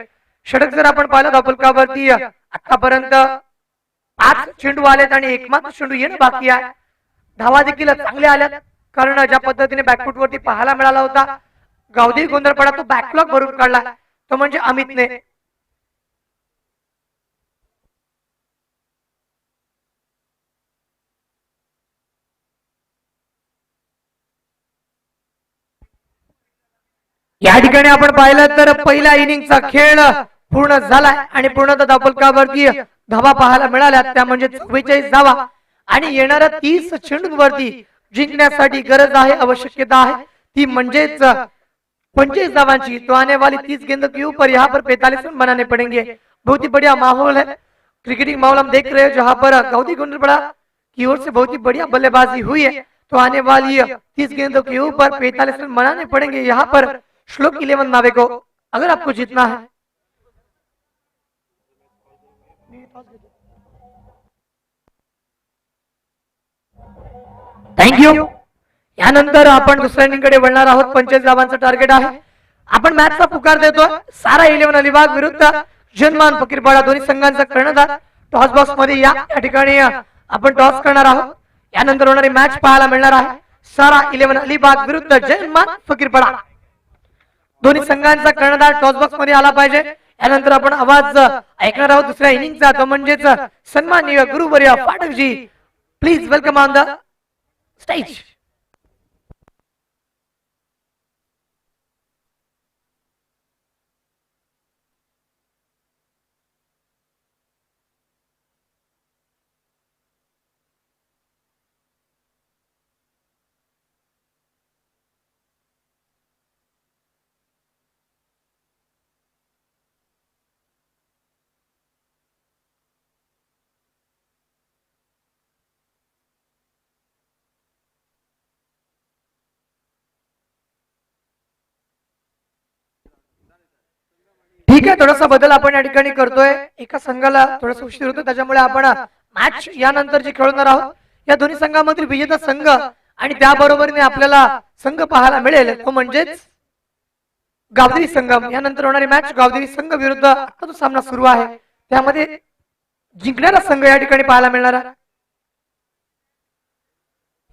[SPEAKER 1] षटक जर आपण पाहिलं धावफलकावरती आतापर्यंत 5 चेंडू आलेत आणि एकमात्र चेंडू येणं बाकी आहे. धावा देखील चांगल्या आल्यात, कारण ज्या पद्धतीने बॅकफुट वरती पाहायला मिळाला होता गावठी गोंधळपाडा, तो बॅकलॉग भरून काढला, तो म्हणजे अमितने. या ठिकाणी आपण पाहिलं तर पहिल्या इनिंगचा खेळ पूर्ण झालाय आणि पूर्णतः धावफलकावरती धावा पाहायला मिळाल्या, त्या म्हणजे 44 धावा. आणि येणाऱ्या 30 चेंडूंवरती जिंकण्यासाठी गरज आहे, आवश्यकता आहे, ती म्हणजेच 25 धावांची. तो आने वाली 30 गेंदों के ऊपर यहाँ पर 45 रन बनाने पड़ेंगे. बहुत ही बढ़िया माहौल है, क्रिकेटिंग माहौल हम देख रहे हैं, जहाँ पर गावठी गोंधळपाडा की ओर से बहुत ही बढ़िया बल्लेबाजी हुई है. तो आने वाली 30 गेंदों के ऊपर 45 रन बनाने पड़ेंगे यहाँ पर श्लोक 11 नावे को, अगर आपको जीतना है. थँक्यू. यानंतर आपण दुसऱ्या इनिंगकडे वळणार आहोत. 25 धावांचं टार्गेट आहे. आपण मॅचचा पुकार देतोय. सारा 11 अलिबाग विरुद्ध जनमान फकीरपाडा. दोन्ही संघांचा कर्णधार टॉस बॉक्स मध्ये या ठिकाणी आपण टॉस करणार आहोत. यानंतर होणारी मॅच पाहायला मिळणार आहे. सारा 11 अलिबाग विरुद्ध जनमान फकीरपाडा. दोन्ही संघांचा कर्णधार टॉस बॉक्स मध्ये आला पाहिजे. यानंतर आपण आवाज ऐकणार आहोत दुसऱ्या इनिंगचा, तो म्हणजेच सन्माननीय गुरुवर्य फाटकजी. Please welcome on the stage. ठीक आहे, थोडासा बदल आपण या ठिकाणी करतोय. एका संघाला थोडासा उशीर होतो, त्याच्यामुळे आपण मॅच यानंतर जी खेळणार आहोत या दोन्ही संघामधील विजेता संघ आणि त्याबरोबरीने आपल्याला संघ पाहायला मिळेल तो म्हणजेच गावदेवी संघम. यानंतर होणारी मॅच गावदेवी संघ विरुद्ध आता जो सामना सुरू आहे त्यामध्ये जिंकणारा संघ या ठिकाणी पाहायला मिळणार आहे.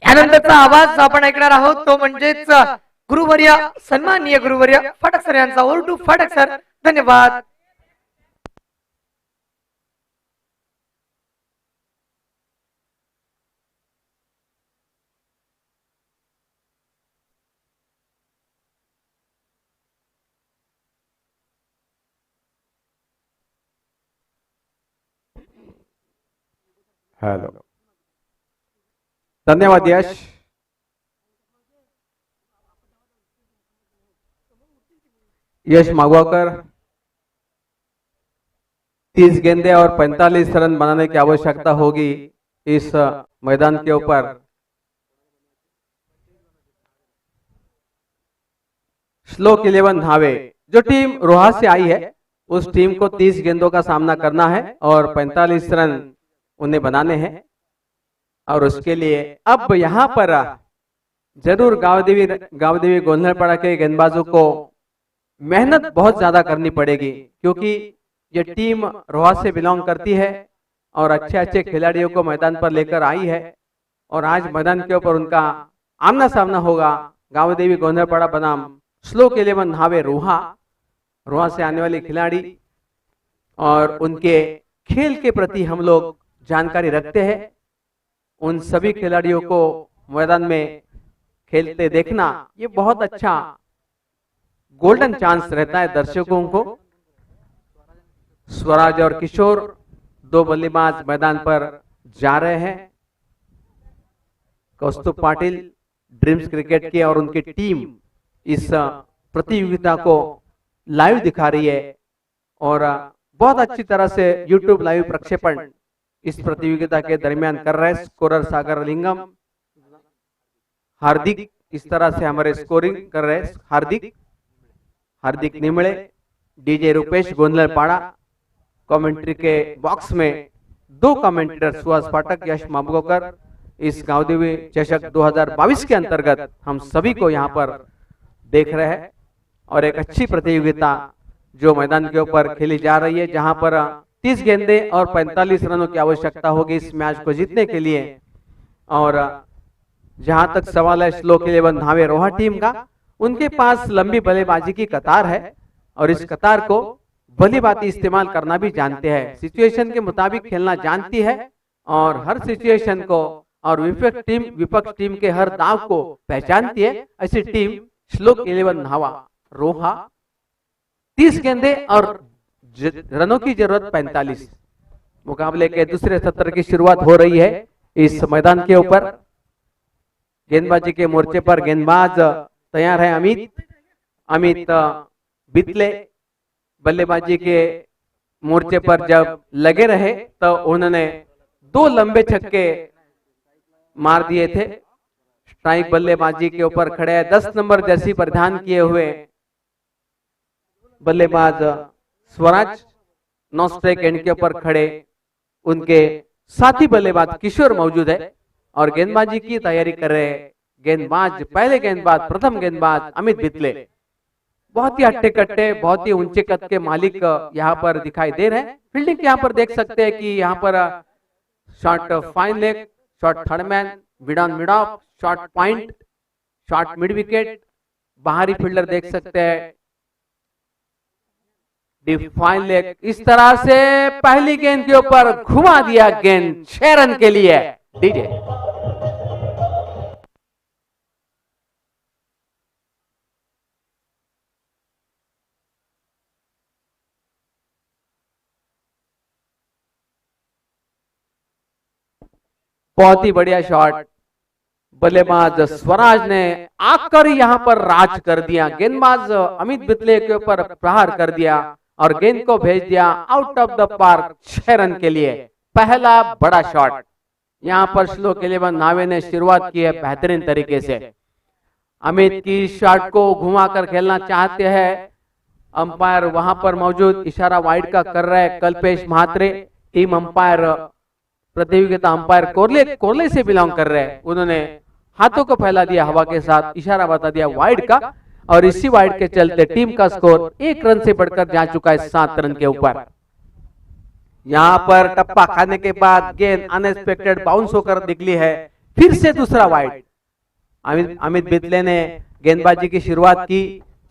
[SPEAKER 1] यानंतरचा आवाज आपण ऐकणार आहोत तो म्हणजेच गुरुवर्य सन्माननीय गुरुवर्य फाटक सर यांचा. Over to Phatak sir. धन्यवाद.
[SPEAKER 4] हॅलो, धन्यवाद यश. यश मागवाकर, 30 गेंदे और 45 रन बनाने की आवश्यकता होगी इस मैदान के ऊपर. श्लोक 11 धावे. जो टीम रोहा से आई है उस टीम को 30 गेंदों का सामना करना है और 45 रन उन्हें बनाने हैं. और उसके लिए अब यहाँ पर जरूर गावदेवी गोंधलपाड़ा के गेंदबाजों को मेहनत बहुत ज्यादा करनी पड़ेगी, क्योंकि ये टीम रोहा से बिलोंग करती है और अच्छे अच्छे खिलाड़ियों को मैदान पर लेकर आई है. और आज मैदान के ऊपर उनका आमना सामना होगा. गावदेवी गोंधलपाड़ा बनाम श्लोक 11 नावे रोहा से आने वाले खिलाड़ी, और उनके खेल के प्रति हम लोग जानकारी रखते हैं. उन सभी खिलाड़ियों को मैदान में खेलते देखना ये बहुत अच्छा गोल्डन चांस रहता है दर्शकों को. स्वराज और किशोर दो बल्लेबाज मैदान पर जा रहे हैं. कौस्तुभ पाटिल ड्रीम्स क्रिकेट की और उनकी टीम इस प्रतियोगिता को लाइव दिखा रही है और बहुत अच्छी तरह से YouTube लाइव प्रक्षेपण इस प्रतियोगिता के दरमियान कर रहे हैं. स्कोरर सागर लिंगम, हार्दिक इस तरह से हमारे स्कोरिंग कर रहे हैं. हार्दिक निमळे, डीजे रुपेश गोंधलपाड़ा. कमेंट्री के बॉक्स में 2 कमेंटेटर सुहास पाठक, यश मामगोकर. इस गावदेवी चषक 2022 के अंतर्गत हम सभी को यहाँ पर देख रहे हैं और एक अच्छी प्रतियोगिता जो मैदान के ऊपर खेली जा रही है, जहां पर 30 गेंदे और 45 रनों की आवश्यकता होगी इस मैच को जीतने के लिए. और जहां तक सवाल है श्लोक 11 नावे रोहा टीम का, उनके पास लंबी बल्लेबाजी की कतार है और इस कतार को भली बात इस्तेमाल करना भी जानते हैं. सिचुएशन के मुताबिक खेलना जानती है और हर सिचुएशन को और विपक्ष टीम के हर दाव को पहचानती है. ऐसी टीम श्लोक 11 नावा रोहा. 30 गेंदे और रनों की जरूरत 45. मुकाबले के दूसरे सत्र की शुरुआत हो रही है इस मैदान के ऊपर. गेंदबाजी के मोर्चे पर गेंदबाज तैयार है अमित बितले. बल्लेबाजी के मोर्चे पर जब लगे रहे तो उन्होंने 2 लंबे छक्के मार दिए थे. स्ट्राइक बल्लेबाजी के ऊपर खड़े हैं 10 नंबर जर्सी परिधान किए हुए बल्लेबाज स्वराज. 9 स्ट्राइक एंड के ऊपर खड़े उनके साथी बल्लेबाज किशोर मौजूद है. और गेंदबाजी की तैयारी कर रहे हैं गेंदबाज, पहले गेंदबाज, प्रथम गेंदबाज अमित बितले। बहुत ही हट्टे कट्टे, बहुत ही ऊंचे कद के मालिक यहाँ पर दिखाई दे रहे हैं। फील्डिंग यहाँ पर देख सकते हैं कि यहाँ पर short fine leg, short third man, mid on mid off, short point, short mid wicket, बाहरी फील्डर देख सकते हैं, डीप फाइन लेग। इस तरह से पहली गेंद के ऊपर घुमा दिया गेंद 6 रन के लिए। डीजे बहुत ही बढ़िया शॉट, बल्लेबाज स्वराज ने आकर यहां पर राज कर दिया। गेंदबाज अमित बितले के ऊपर प्रहार कर दिया और गेंद को भेज दिया out of the park 6 run के लिए। पहला बड़ा शॉट यहां पर श्लोक 11 नावे ने शुरुआत की है बेहतरीन तरीके से। अमित की शॉट को घुमाकर खेलना चाहते हैं, अंपायर वहां पर मौजूद इशारा वाइड का कर रहे हैं कल्पेश म्हात्रे, टीम अंपायर प्रतियोगिता अंपायर कोरले से बिलोंग कर रहे हैं। उन्होंने हाथों को फैला दिया हवा के साथ, इशारा बता दिया वाइड का, और इसी वाइड के चलते टीम का स्कोर 1 रन से बढ़कर जा चुका है 7 रन के ऊपर। यहां पर टप्पा खाने के बाद गेंद अनएक्सपेक्टेड बाउंस होकर निकली है, फिर से दूसरा वाइड। अमित बितले ने गेंदबाजी की शुरुआत की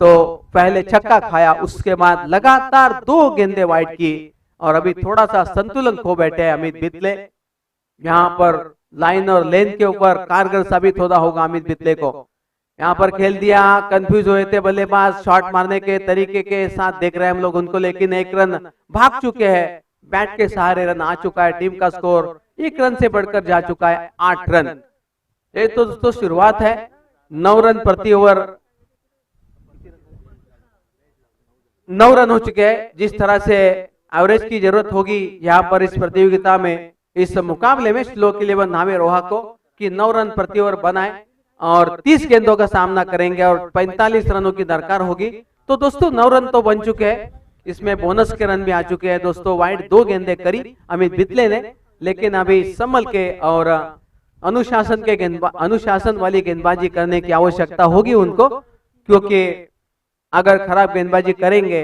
[SPEAKER 4] तो पहले छक्का खाया, उसके बाद लगातार 2 गेंदें वाइड की और अभी थोड़ा सा संतुलन खो बैठे हैं अमित बितले। यहाँ पर लाइन और लेन के ऊपर कारगर साबित होना होगा अमित बितले को। यहाँ पर खेल दिया, कंफ्यूज हुए थे बल्लेबाज, शॉट मारने के तरीके के साथ देख रहे हैं हम लोग उनको, लेकिन 1 रन भाग चुके हैं, बैट के सहारे रन आ चुका है। टीम का स्कोर 1 रन से बढ़कर जा चुका है 8 रन। ये तो दोस्तों शुरुआत है। 9 रन प्रति ओवर, 9 रन हो चुके हैं। जिस तरह से एवरेज की जरूरत होगी यहाँ पर इस प्रतियोगिता में, इस मुकाबले में श्लोक 11 नावे रोहा को कि 9 रन प्रति ओवर बनाए और 30 गेंदों का सामना करेंगे और 45 रनों की दरकार होगी। तो दोस्तों 9 रन तो बन चुके हैं, इसमें बोनस के रन भी आ चुके हैं दोस्तों। वाइड 2 गेंदें करी अमित बितले ने, लेकिन अभी संभल के और अनुशासन वाली गेंदबाजी करने की आवश्यकता होगी उनको, क्योंकि अगर खराब गेंदबाजी करेंगे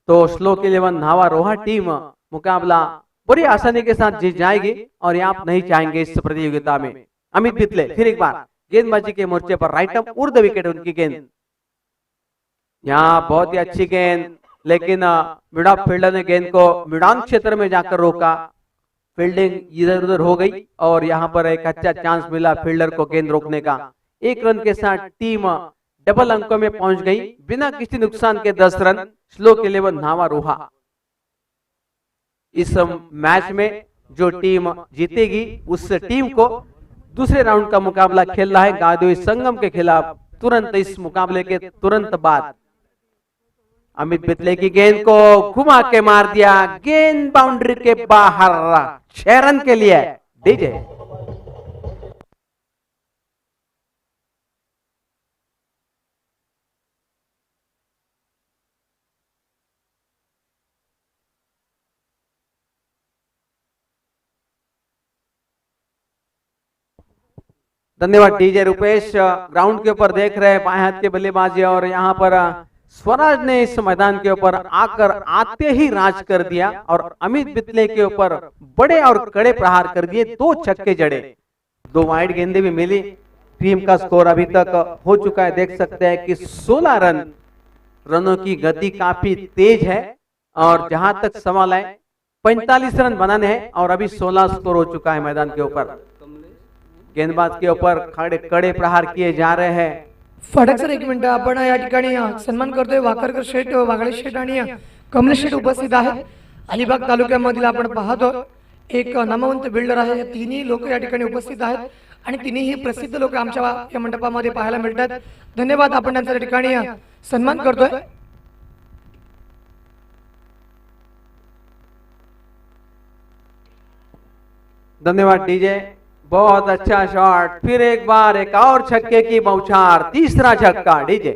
[SPEAKER 4] तो श्लोक 11 नावा रोहा टीम मुकाबला बड़ी आसानी के साथ जीत जाएगी और ये आप नहीं चाहेंगे इस प्रतियोगिता में। अमित बितले फिर एक बार गेंदबाजी के मोर्चे पर राइट अप उड़ द विकेट उनकी गेंद। यहाँ बहुत ही अच्छी गेंद, लेकिन मिड ऑफ फील्डर ने गेंद को मिडान क्षेत्र में जाकर रोका। फील्डिंग इधर उधर हो गई और यहाँ पर एक अच्छा चांस मिला फील्डर को गेंद रोकने का। 1 रन के साथ टीम डबल अंकों में पहुंच गई बिना किसी नुकसान के 10 रन। श्लोक 11 नावा रोहा। इस मैच में जो टीम जीतेगी उस टीम को दूसरे राउंड का मुकाबला खेलना है गादोई संगम के खिलाफ तुरंत इस मुकाबले के तुरंत बाद। अमित बितले की गेंद को घुमा के मार दिया, गेंद बाउंड्री के बाहर, 6 रन के लिए। डीजे धन्यवाद डीजे रुपेश। ग्राउंड के ऊपर देख रहे हैं बाएं हाथ के बल्लेबाजी और यहाँ पर स्वराज ने इस मैदान के ऊपर आकर आते ही राज कर दिया और अमित बितले के ऊपर बड़े और कड़े प्रहार कर दिए। 2 छक्के जड़े, 2 वाइड गेंदें भी मिली। टीम का स्कोर अभी तक हो चुका है, देख सकते हैं कि 16 रन। रनों की गति काफी तेज है और जहां तक सवाल है 45 रन बनाने हैं और अभी 16 स्कोर हो चुका है मैदान के ऊपर। गेंदबाज के ऊपर कड़े प्रहार किए जा रहे हैं।
[SPEAKER 1] फडक सर 1 मिनिट, आपण या ठिकाणी सन्मान करतोय वाकरकर शेठ, वागळे शेठ आणि कमलेश शेठ उपस्थित आहेत। अलिबाग तालुक्यामधील आपण पाहतो एक नामवंत बिल्डर आहे। या तिन्ही लोक या ठिकाणी उपस्थित आहेत आणि तिन्ही प्रसिद्ध लोक आमच्या या मंडपामध्ये पाहायला मिळतात। धन्यवाद, आपण त्यांचा या ठिकाणी सन्मान करतोय।
[SPEAKER 4] धन्यवाद डीजे, बहुत अच्छा शॉट। फिर एक बार एक और छक्के की बौछार, तीसरा छक्का। DJ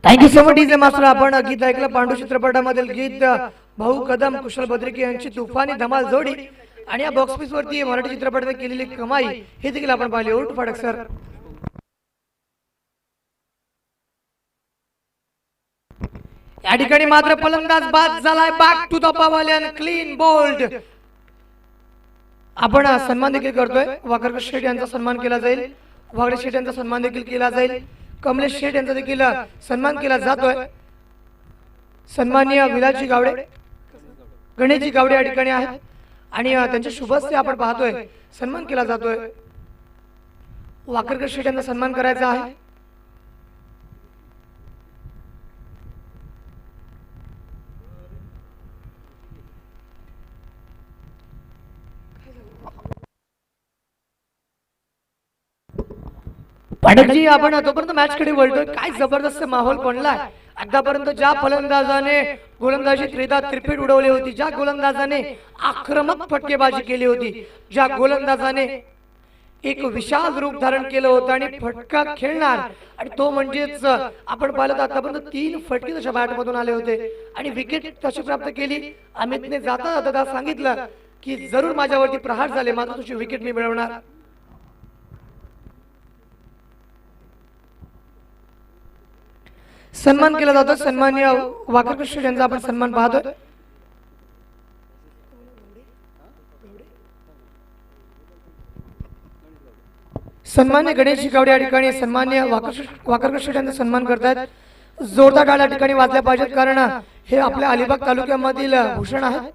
[SPEAKER 1] thank you so much DJ master. आपण गीत ऐकलं पांडू चित्रपटामधील गीत भाऊ कदम कुशल बद्रिके यांची तुफानी धमाल जोडी आणि या बॉक्स ऑफिस वरती मराठी चित्रपटाने केलेली कमाई हे देखील आपण पाहिले. उठ फडक सर. या ठिकाणी मात्र फलंदाज बाद झालाय. Back to the pavilion. Clean bowled. आपण सन्मान देखील करतोय. वाकरकर शेठ यांचा सन्मान केला जाईल. वागडे शेठ यांचा सन्मान देखील केला जाईल. कमलेश शेठ यांचा देखील सन्मान केला जातोय. सन्माननीय विलासजी गावडे, गणेशजी गावडे या ठिकाणी आहेत आणि त्यांच्या शुभ हस्ते आपण पाहतोय सन्मान केला जातोय. वाकरकर शेठ यांचा सन्मान करायचा आहे. पाठकजी, आपण तोपर्यंत मॅच कडे वळतोय. काय जबरदस्त माहोल बनलाय. आतापर्यंत ज्या फलंदाजाने गोलंदाजी त्रिदा त्रिफीट उडवली होती, ज्या गोलंदाजाने आक्रमक फटकेबाजी केली होती, ज्या गोलंदाजाने एक विशाल रूप धारण केलं होतं आणि फटका खेळणार, आणि तो म्हणजेच आपण पाहिलं तर आतापर्यंत 3 फटके तशा बॅट मधून आले होते आणि विकेट तशी प्राप्त केली. अमितने जाता जाता सांगितलं की जरूर माझ्यावरती प्रहार झाले, मात्र तुझी विकेट मी मिळवणार. सन्मान केला जातो. सन्माननीय वाकरकर शेठ यांचा आपण सन्मान पाहतोय. सन्मान्य गणेशजी गावडे या ठिकाणी सन्मान्य वाकरकर शेठ यांचा सन्मान करतायत. जोरदार टाळ्या या ठिकाणी वाजल्या पाहिजेत, कारण हे आपल्या अलिबाग तालुक्यामधील भूषण आहे.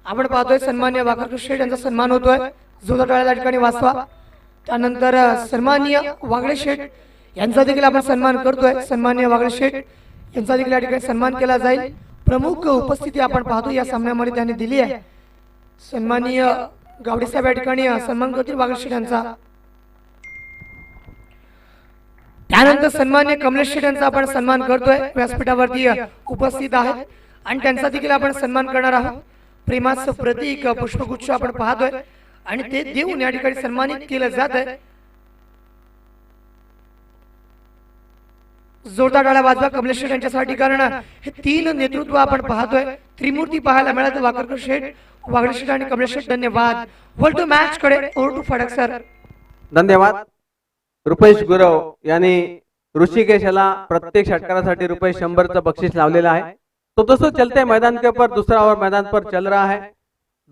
[SPEAKER 1] आपण पाहतोय सन्मान्य वाकरकर शेठ यांचा सन्मान होतोय. जोरदार टाळ्या या ठिकाणी वाजवा. त्यानंतर सन्माननीय वागडे शेठ यांचा देखील आपण सन्मान करतोय. सन्माननीय वागडे शेठ यांचा देखील या ठिकाणी सन्मान केला जाईल. प्रमुख उपस्थिती आपण पाहतो या सामन्यामध्ये त्यांनी दिली आहे. सन्माननीय गावडे साहेब या ठिकाणी सन्मान करतील वागडे शेठ यांचा. त्यानंतर सन्माननीय कमलेश शेठ यांचा आपण सन्मान करतोय. व्यासपीठावरती उपस्थित आहेत आणि त्यांचा देखील आपण सन्मान करणार आहोत. प्रेमाचं प्रतीक पुष्पगुच्छ आपण पाहतोय आणि ते देऊन या ठिकाणी सन्मानित केलं जात आहे. जोरदार टाळ्या वाजवा कमलेश शेठ यांच्यासाठी, कारण हे 3 नेतृत्व आपण पाहतोय. त्रिमूर्ती पाहायला मिळालं. वाकरकर शेठ, वागडे शेठ आणि कमलेश शेठ. धन्यवाद. वर्ल्ड टू मॅच कडे ओव्हर टू फडक सर.
[SPEAKER 4] धन्यवाद. रुपेश गुरव यांनी ऋषिकेश याला प्रत्येक षटकारासाठी रुपये 100चं बक्षीस लावलेलं आहे. तो दोस्तों चलते मैदान के ऊपर दूसरा ओवर मैदान पर चल रहा है.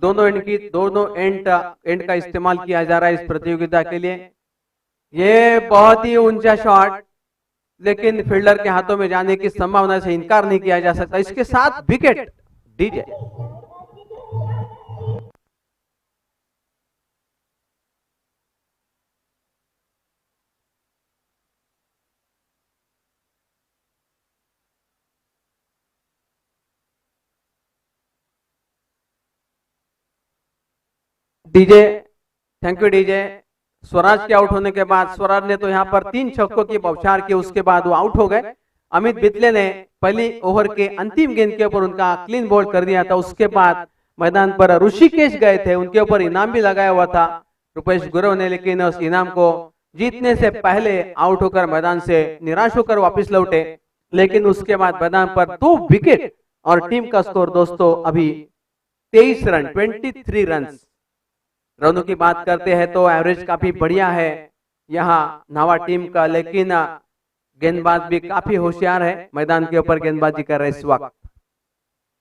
[SPEAKER 4] दोनों एंड का इस्तेमाल किया जा रहा है इस प्रतियोगिता के लिए. ये बहुत ही ऊंचा शॉट, लेकिन फील्डर के हाथों में जाने की संभावना से इनकार नहीं किया जा सकता. इसके साथ wicket DJ. DJ, thank you DJ. Swaraj K out होने के बाद स्वराज ने तो यहाँ पर 3 छक्कों की बौछार की, उसके बाद वो आउट हो गए. अमित बितले ने पहली ओवर के अंतिम गेंद के ऊपर उनका क्लीन बॉल कर दिया था. उसके बाद मैदान पर ऋषिकेश गए थे, उनके ऊपर इनाम भी लगाया हुआ था रुपेश गुरव ने, लेकिन उस इनाम को जीतने से पहले आउट होकर मैदान से निराश होकर वापस लौटे. लेकिन उसके बाद मैदान पर 2 विकेट और टीम का स्कोर दोस्तों अभी 23 रन, 23 रन. रनों की बात करते हैं तो एवरेज काफी बढ़िया है यहाँ नावा टीम का, लेकिन गेंदबाज भी काफी होशियार है. मैदान के ऊपर गेंदबाजी कर रहे इस वक्त.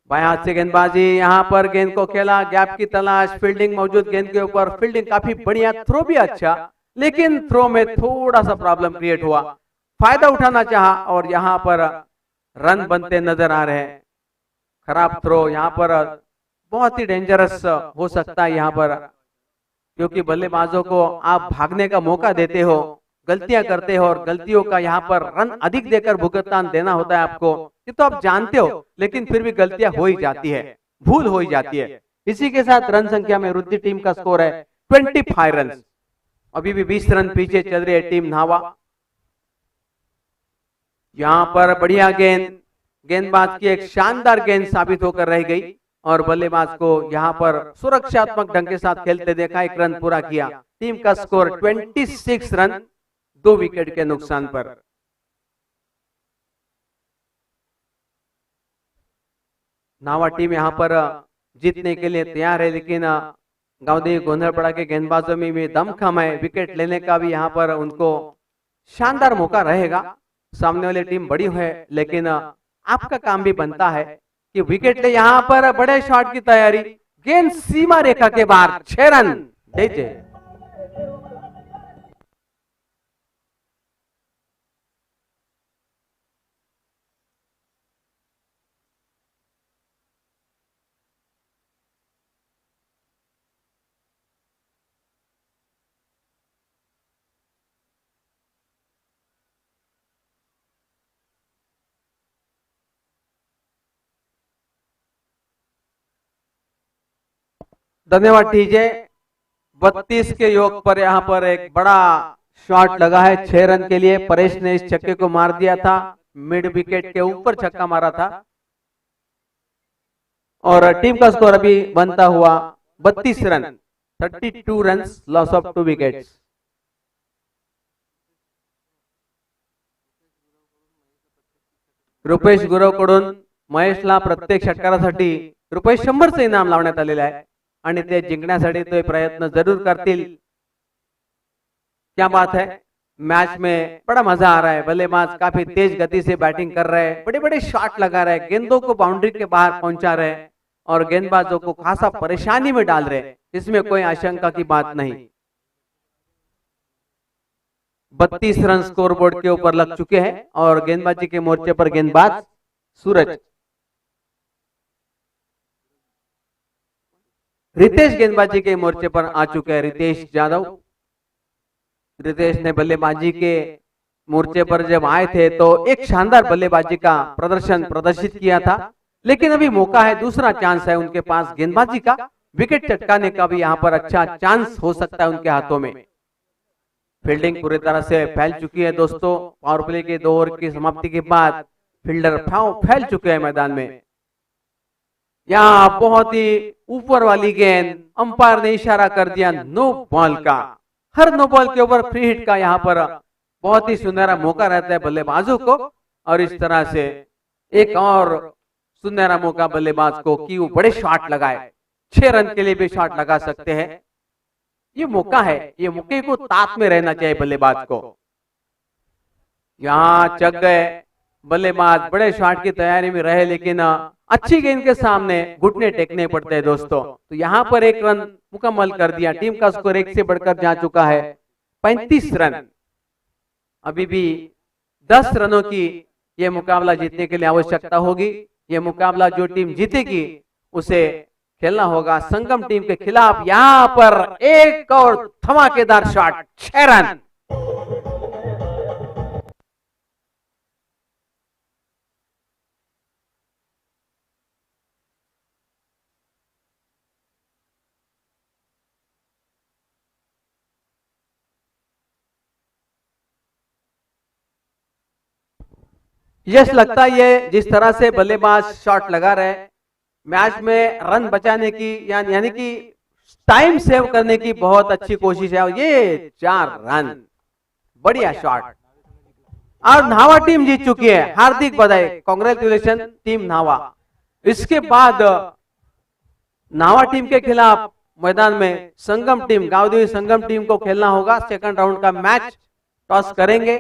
[SPEAKER 4] बाएं हाथ से गेंदबाजी, यहाँ पर गेंद को खेला, गैप की तलाश, फील्डिंग मौजूद गेंद के ऊपर, फील्डिंग काफी बढ़िया, थ्रो भी अच्छा, लेकिन थ्रो में थोड़ा सा प्रॉब्लम क्रिएट हुआ. फायदा उठाना चाहा और यहाँ पर रन बनते नजर आ रहे हैं. खराब थ्रो यहाँ पर बहुत ही डेंजरस हो सकता है यहाँ पर, क्योंकि बल्लेबाजों को आप भागने का मौका देते हो, गलतियां करते हो और गलतियों का यहाँ पर रन अधिक देकर भुगतान देना होता है आपको. ये तो आप जानते हो, लेकिन फिर भी गलतियां हो ही जाती है, भूल हो ही जाती है. इसी के साथ रन संख्या में वृद्धि. टीम का स्कोर है 25 रन. अभी भी 20 रन पीछे चल रही है टीम नावा. यहाँ पर बढ़िया गेंदबाज की एक शानदार गेंद साबित होकर रह गई और बल्लेबाज को यहाँ पर सुरक्षात्मक ढंग के साथ खेलते देखा, 1 रन पूरा किया. टीम का स्कोर 26 रन, 2 विकेट के नुकसान पर. नावा टीम यहाँ पर जीतने के लिए तैयार है, लेकिन गांवदेवी गोंधलपड़ा के गेंदबाजों में भी दमखम है। विकेट लेने का भी यहाँ पर उनको शानदार मौका रहेगा। सामने वाली टीम बड़ी है, लेकिन आपका काम भी बनता है कि विकेट ले। यहाँ पर बड़े शॉट की तैयारी, गेंद सीमा रेखा के बाहर, 6 रन दीजिए। धन्यवाद टीजे। 32 के योग पर यहाँ पर एक बड़ा शॉट लगा है 6 रन के लिए। परेश ने इस छक्के को मार दिया था, मिड विकेट के ऊपर छक्का मारा था और टीम का स्कोर अभी बनता हुआ 32 run, 32 run, loss of 2 wickets. Rupesh गुरवकडून महेशला प्रत्येक षटकारासाठी रुपये 100चं इनाम लावण्यात आलेलं आहे आणि ते जिंकण्यासाठी ते प्रयत्न जरूर करतील। क्या बात है, मैच में बड़ा मजा आ रहा है। बल्लेबाज काफी तेज गति से बैटिंग कर रहे हैं, बड़े बड़े शॉट लगा रहे हैं, गेंदों को बाउंड्री के बाहर पहुंचा रहे हैं और गेंदबाजों को खासा परेशानी में डाल रहे हैं। इसमें कोई आशंका की बात नहीं। 32 रन स्कोरबोर्ड के ऊपर लग चुके हैं और गेंदबाजी के मोर्चे पर गेंदबाज सूरज। रितेश गेंदबाजी के मोर्चे पर आ चुके हैं, रितेश यादव। रितेश ने बल्लेबाजी के मोर्चे पर जब आए थे तो एक शानदार बल्लेबाजी का प्रदर्शित किया था, लेकिन अभी मौका है, दूसरा चांस है उनके पास गेंदबाजी का। विकेट चटकाने का भी यहाँ पर अच्छा चांस हो सकता है उनके हाथों में। फील्डिंग पूरी तरह से फैल चुकी है दोस्तों। पावर प्ले के 2 ओवर की समाप्ति के बाद फील्डर फैल चुके हैं मैदान में। यहाँ बहुत ही ऊपर वाली गेंद, अंपायर ने इशारा कर दिया नो बॉल का। हर नो बॉल के ऊपर फ्री हिट का यहाँ पर बहुत ही सुनहरा मौका रहता है बल्लेबाजों को, और इस तरह से एक और सुनहरा मौका बल्लेबाज को कि वो बड़े शॉट लगाए। 6 रन के लिए भी शॉट लगा सकते हैं। ये मौका है, ये मौके को तात में रहना चाहिए बल्लेबाज को। यहाँ चक गए बल्लेबाज, बड़े शॉट की तैयारी में रहे, लेकिन अच्छी गेंद के सामने घुटने टेकने पड़ते हैं दोस्तों। तो यहाँ पर 1 रन मुकम्मल कर दिया। टीम का स्कोर 1 से बढ़कर जा चुका है 35 रन। अभी भी 10 रनों की ये मुकाबला जीतने के लिए आवश्यकता होगी। ये मुकाबला जो टीम जीतेगी उसे खेलना होगा संगम टीम के खिलाफ। यहाँ पर एक और धमाकेदार शॉट, 6 रन। यस, लगता है ये जिस तरह से बल्लेबाज शॉट लगा रहे हैं, मैच में रन बचाने की यानी कि टाइम सेव करने की बहुत अच्छी कोशिश है। और ये 4 रन, बढ़िया शॉट। और नावा टीम जीत चुकी है, हार्दिक बधाई, कांग्रेचुलेशन टीम नावा। इसके बाद नावा टीम के खिलाफ मैदान में संगम टीम, गांवदेवी संगम टीम को खेलना होगा। सेकंड राउंड का मैच टॉस करेंगे।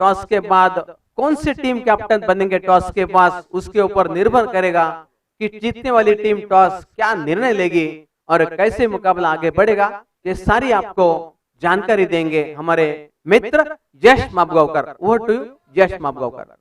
[SPEAKER 4] टॉस के बाद कौन सी टीम कैप्टन बनेंगे टॉस के पास, उसके ऊपर निर्भर करेगा कि जीतने वाली टीम टॉस क्या निर्णय लेगी और कैसे मुकाबला आगे बढ़ेगा। ये सारी आपको जानकारी देंगे हमारे मित्र जश मापगांवकर। ओवर टू यू जश मापगांवकर।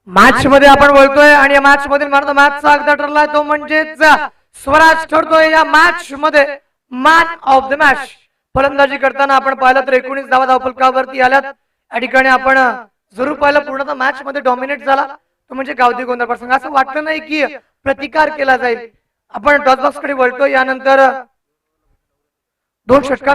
[SPEAKER 1] मॅच मध्ये आपण बोलतोय आणि या मॅच मधील मॅन ऑफ द मॅचचा अगदा ठरलाय तो म्हणजेच स्वराज ठरतोय या मॅच मध्ये मॅन ऑफ द मॅच। फलंदाजी करताना आपण पाहिलं तर 19 धावा धावफलकावरती आल्यात। या ठिकाणी आपण जरूर पाहिलं पूर्णतः मॅच मध्ये डॉमिनेट झाला तो म्हणजे गावदेवी गोंधळपाड संघ। असं वाटलं नाही की प्रतिकार केला जाईल। आपण टॉस बॉक्स कडे वळतो, यानंतर 2 षटकार